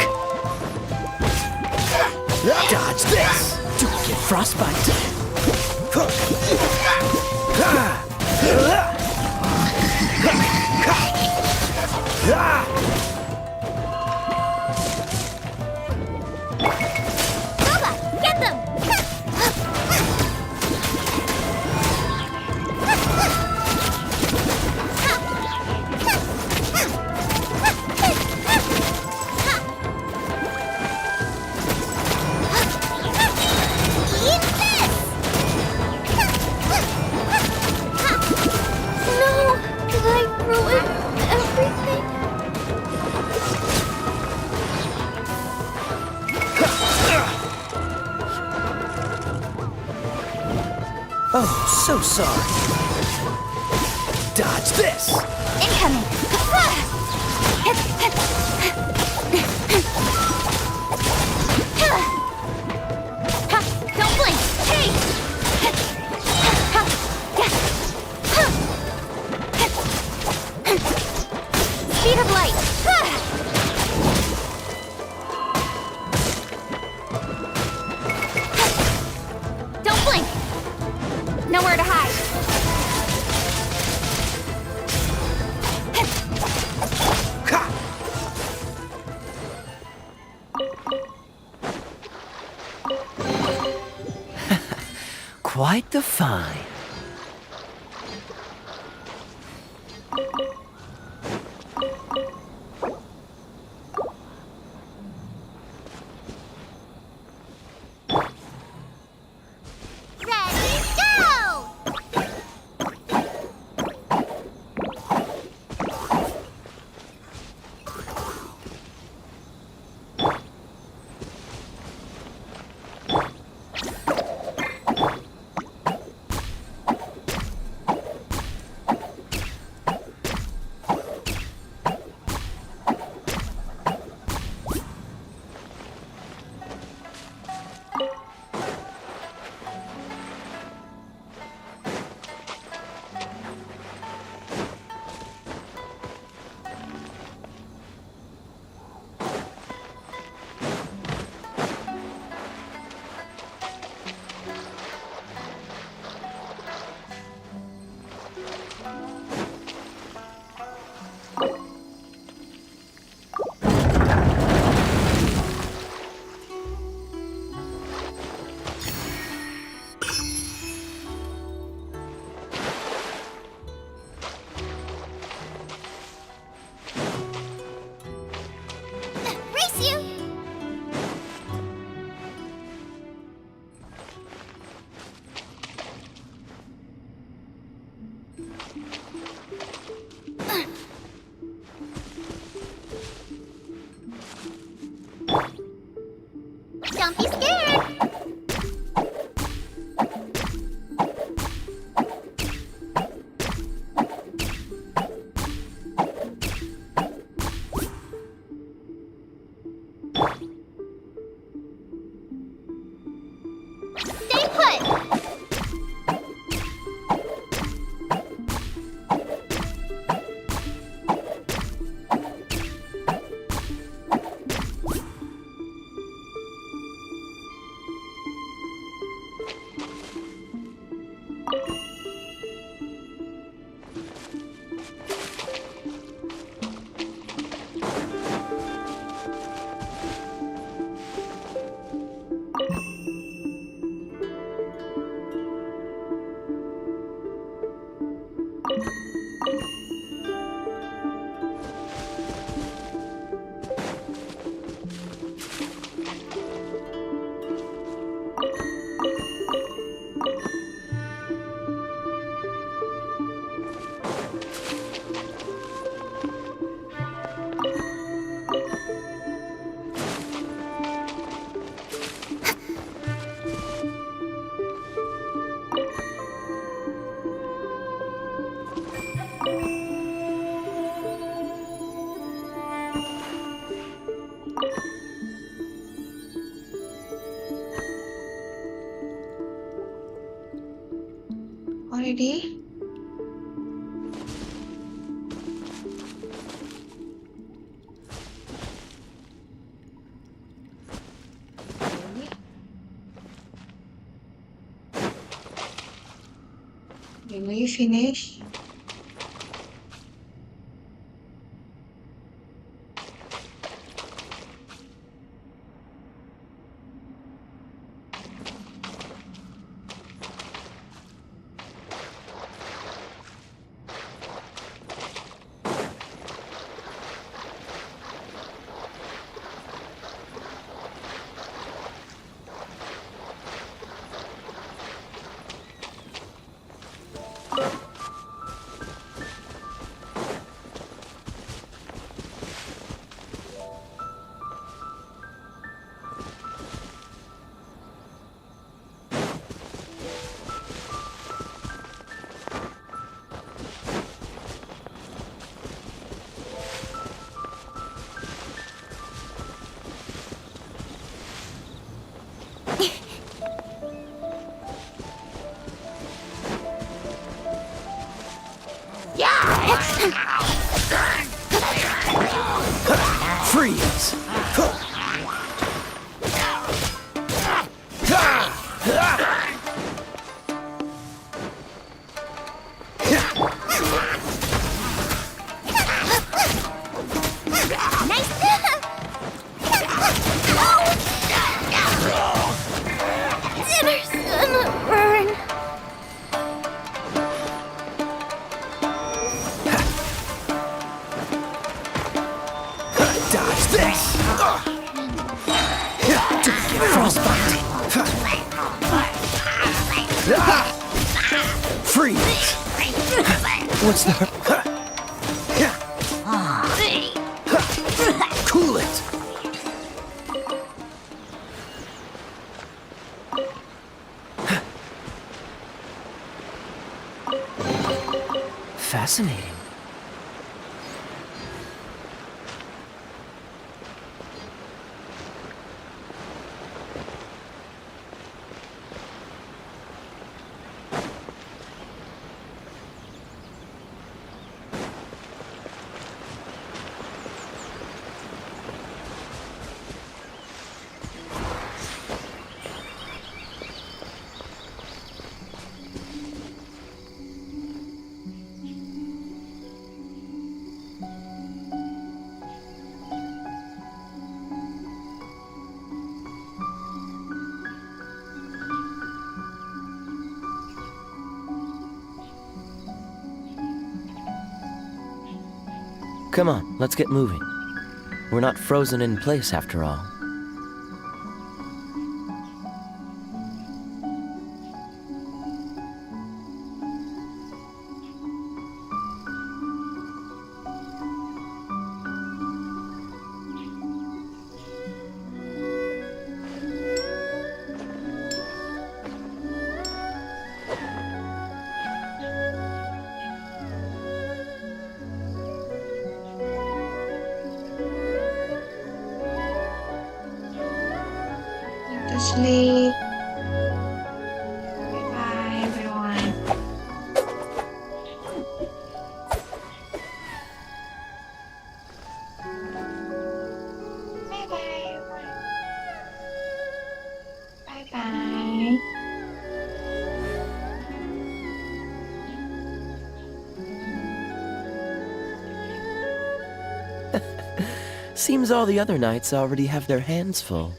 Dodge this! Don't get frostbite! sorry. Dodge this! Incoming! Don't blink! Hey! Speed of light! Don't blink! Nowhere to hide. Quite the find. Ready, go! Race you! Don't be scared! Stay put! Already? Will you finish? Freeze! Dinner's gonna burn. Dodge this! Don't get frostbite! Freeze! What's the... Cool it! Fascinating. Come on, let's get moving. We're not frozen in place after all. To sleep. Bye, everyone. Bye bye. Bye bye. Seems all the other knights already have their hands full.